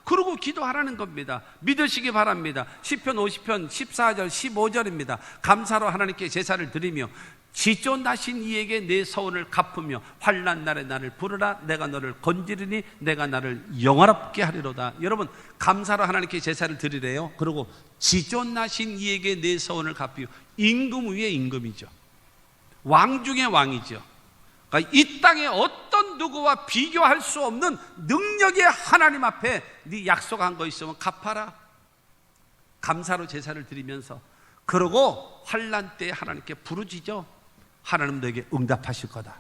S1: 그러고 기도하라는 겁니다. 믿으시기 바랍니다. 시편 50편 14절 15절입니다. 감사로 하나님께 제사를 드리며 지존하신 이에게 내 서원을 갚으며 환난 날에 나를 부르라, 내가 너를 건지리니 내가 나를 영화롭게 하리로다. 여러분 감사로 하나님께 제사를 드리래요. 그리고 지존하신 이에게 내 서원을 갚으며, 임금 위에 임금이죠. 왕 중에 왕이죠. 그러니까 이 땅에 어떤 누구와 비교할 수 없는 능력의 하나님 앞에 네 약속한 거 있으면 갚아라. 감사로 제사를 드리면서 그러고 환난 때에 하나님께 부르짖어. 하나님 너에게 응답하실 거다.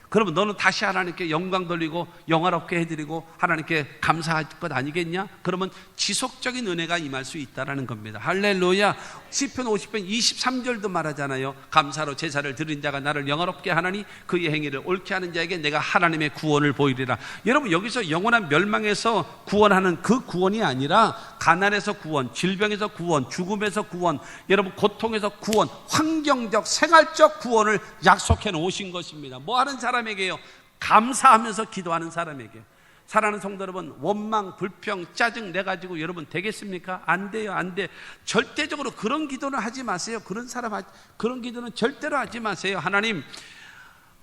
S1: 그러면 너는 다시 하나님께 영광 돌리고 영화롭게 해드리고 하나님께 감사할 것 아니겠냐? 그러면 지속적인 은혜가 임할 수 있다는 겁니다. 할렐루야. 시편 50편 23절도 말하잖아요. 감사로 제사를 드린 자가 나를 영화롭게 하나니 그의 행위를 옳게 하는 자에게 내가 하나님의 구원을 보이리라. 여러분, 여기서 영원한 멸망에서 구원하는 그 구원이 아니라 가난에서 구원, 질병에서 구원, 죽음에서 구원, 여러분 고통에서 구원, 환경적 생활적 구원을 약속해 놓으신 것입니다. 뭐 하는 사람에게요? 감사하면서 기도하는 사람에게. 사랑하는 성도 여러분, 원망, 불평, 짜증 내가지고 여러분 되겠습니까? 안 돼요, 안 돼. 절대적으로 그런 기도는 하지 마세요. 그런 기도는 절대로 하지 마세요. 하나님,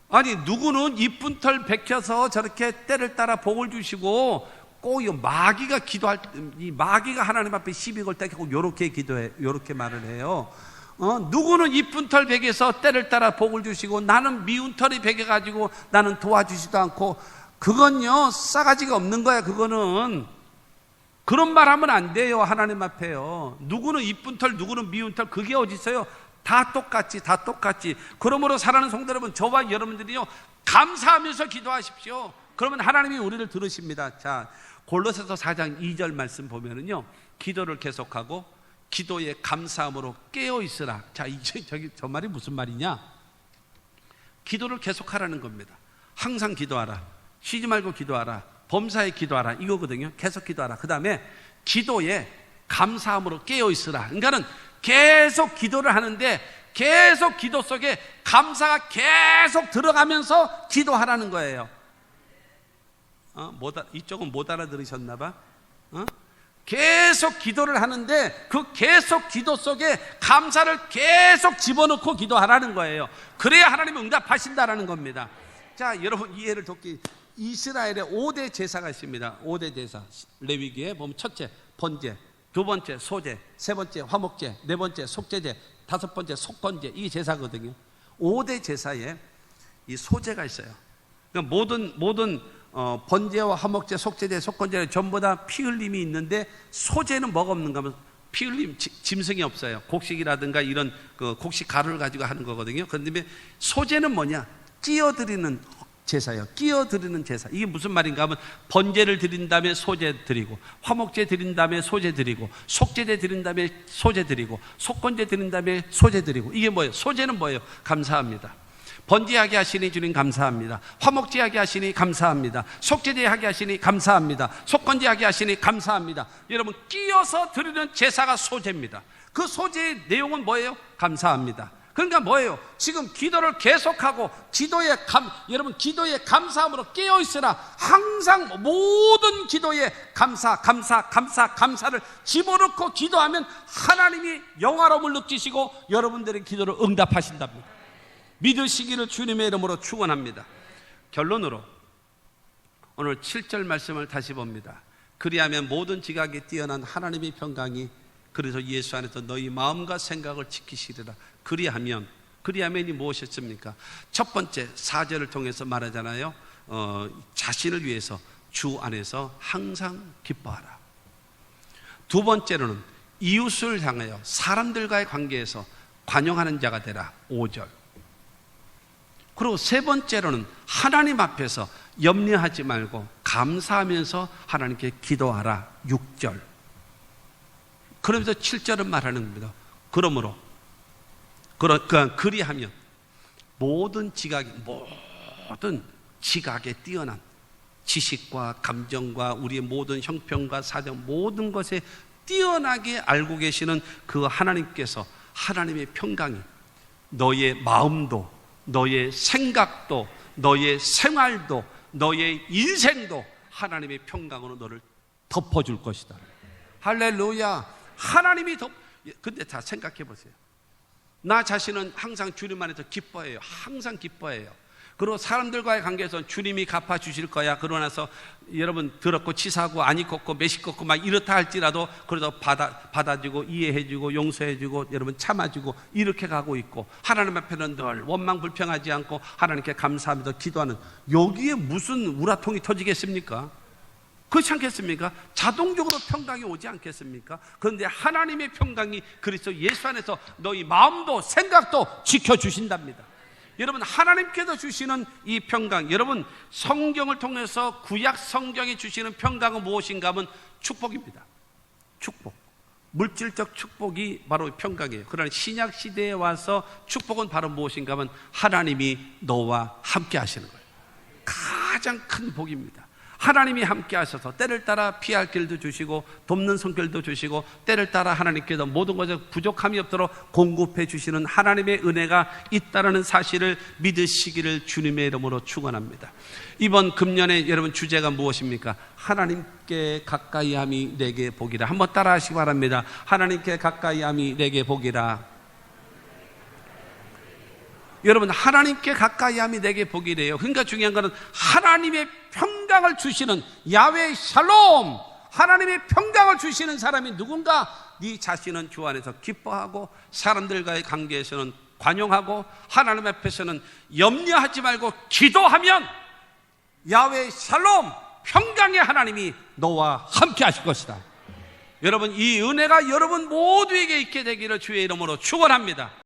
S1: 아니 누구는 이쁜 털 벗겨서 저렇게 때를 따라 복을 주시고 꼭 이 마귀가 기도할 이 마귀가 하나님 앞에 시비 걸 때 꼭 요렇게 기도해, 요렇게 말을 해요. 누구는 이쁜 털 베개서 때를 따라 복을 주시고 나는 미운 털이 베개가지고 나는 도와주지도 않고, 그건요 싸가지가 없는 거야. 그거는 그런 말 하면 안 돼요. 하나님 앞에요. 누구는 이쁜 털 누구는 미운 털, 그게 어디 있어요? 다 똑같이, 다 똑같이. 그러므로 사랑하는 성도 여러분, 저와 여러분들이요 감사하면서 기도하십시오. 그러면 하나님이 우리를 들으십니다. 자, 골로새서 4장 2절 말씀 보면은요, 기도를 계속하고 기도에 감사함으로 깨어 있으라. 자, 저 말이 무슨 말이냐? 기도를 계속하라는 겁니다. 항상 기도하라. 쉬지 말고 기도하라. 범사에 기도하라. 이거거든요. 계속 기도하라. 그 다음에 기도에 감사함으로 깨어 있으라. 그러니까는 계속 기도를 하는데 계속 기도 속에 감사가 계속 들어가면서 기도하라는 거예요. 이쪽은 못 알아들으셨나 봐. 계속 기도를 하는데 그 계속 기도 속에 감사를 계속 집어넣고 기도하라는 거예요. 그래야 하나님이 응답하신다라는 겁니다. 자, 여러분 이해를 돕기, 이스라엘에 5대 제사가 있습니다. 5대 제사. 레위기에 보면 첫째 번제, 두 번째 소제, 세 번째 화목제, 네 번째 속제제, 다섯 번째 속건제, 이게 제사거든요. 5대 제사에 이 소제가 있어요. 그러니까 모든 번제와 화목제, 속제제, 속건제는 전부 다 피 흘림이 있는데, 소제는 뭐가 없는가 하면 피 흘림, 짐승이 없어요. 곡식이라든가 이런 그 곡식 가루를 가지고 하는 거거든요. 그런데 소제는 뭐냐? 끼어드리는 제사예요. 끼어드리는 제사. 이게 무슨 말인가 하면 번제를 드린 다음에 소제 드리고, 화목제 드린 다음에 소제 드리고, 속제제 드린 다음에 소제 드리고, 속건제 드린 다음에 소제 드리고. 이게 뭐예요? 소제는 뭐예요? 감사합니다. 번제하게 하시니 주님 감사합니다. 화목제하게 하시니 감사합니다. 속제제하게 하시니 감사합니다. 속건제하게 하시니 감사합니다. 여러분, 끼어서 드리는 제사가 소제입니다. 그 소제의 내용은 뭐예요? 감사합니다. 그러니까 뭐예요? 지금 기도를 계속하고 여러분 기도에 감사함으로 깨어 있으라. 항상 모든 기도에 감사를 집어넣고 기도하면 하나님이 영화로움을 느끼시고 여러분들의 기도를 응답하신답니다. 믿으시기를 주님의 이름으로 축원합니다. 결론으로 오늘 7절 말씀을 다시 봅니다. 그리하면 모든 지각에 뛰어난 하나님의 평강이 그래서 예수 안에서 너희 마음과 생각을 지키시리라. 그리하면이 무엇이었습니까? 첫 번째 4절을 통해서 말하잖아요. 자신을 위해서 주 안에서 항상 기뻐하라. 두 번째로는 이웃을 향하여 사람들과의 관계에서 관용하는 자가 되라. 5절. 그리고 세 번째로는 하나님 앞에서 염려하지 말고 감사하면서 하나님께 기도하라. 6절. 그러면서 7절은 말하는 겁니다. 그리하면 모든 지각에 뛰어난 지식과 감정과 우리의 모든 형편과 사정 모든 것에 뛰어나게 알고 계시는 그 하나님께서 하나님의 평강이 너의 마음도 너의 생각도 너의 생활도 너의 인생도 하나님의 평강으로 너를 덮어줄 것이다. 할렐루야. 하나님이 근데 다 생각해 보세요. 나 자신은 항상 주님 안에서 기뻐해요. 항상 기뻐해요. 그리고 사람들과의 관계에서 주님이 갚아주실 거야. 그러고 나서 여러분 더럽고 치사하고 안 입고 매식겁고 막 이렇다 할지라도 그래도 받아주고 이해해주고 용서해주고 여러분 참아주고 이렇게 가고 있고, 하나님 앞에는 늘 원망 불평하지 않고 하나님께 감사하면서 기도하는, 여기에 무슨 우라통이 터지겠습니까? 그렇지 않겠습니까? 자동적으로 평강이 오지 않겠습니까? 그런데 하나님의 평강이 그리스도 예수 안에서 너희 마음도 생각도 지켜주신답니다. 여러분 하나님께서 주시는 이 평강, 여러분 성경을 통해서 구약 성경이 주시는 평강은 무엇인가 하면 축복입니다. 축복. 물질적 축복이 바로 평강이에요. 그러나 신약 시대에 와서 축복은 바로 무엇인가 하면 하나님이 너와 함께 하시는 거예요. 가장 큰 복입니다. 하나님이 함께 하셔서 때를 따라 피할 길도 주시고 돕는 손길도 주시고 때를 따라 하나님께서 모든 것에 부족함이 없도록 공급해 주시는 하나님의 은혜가 있다는 사실을 믿으시기를 주님의 이름으로 축원합니다. 이번 금년에 여러분 주제가 무엇입니까? 하나님께 가까이함이 내게 복이라. 한번 따라 하시기 바랍니다. 하나님께 가까이함이 내게 복이라. 여러분 하나님께 가까이함이 내게 복이래요. 그러니까 중요한 것은 하나님의 평강을 주시는 야훼 샬롬, 하나님의 평강을 주시는 사람이 누군가? 네 자신은 주 안에서 기뻐하고 사람들과의 관계에서는 관용하고 하나님 앞에서는 염려하지 말고 기도하면 야훼 샬롬, 평강의 하나님이 너와 함께 하실 것이다. 여러분 이 은혜가 여러분 모두에게 있게 되기를 주의 이름으로 축원합니다.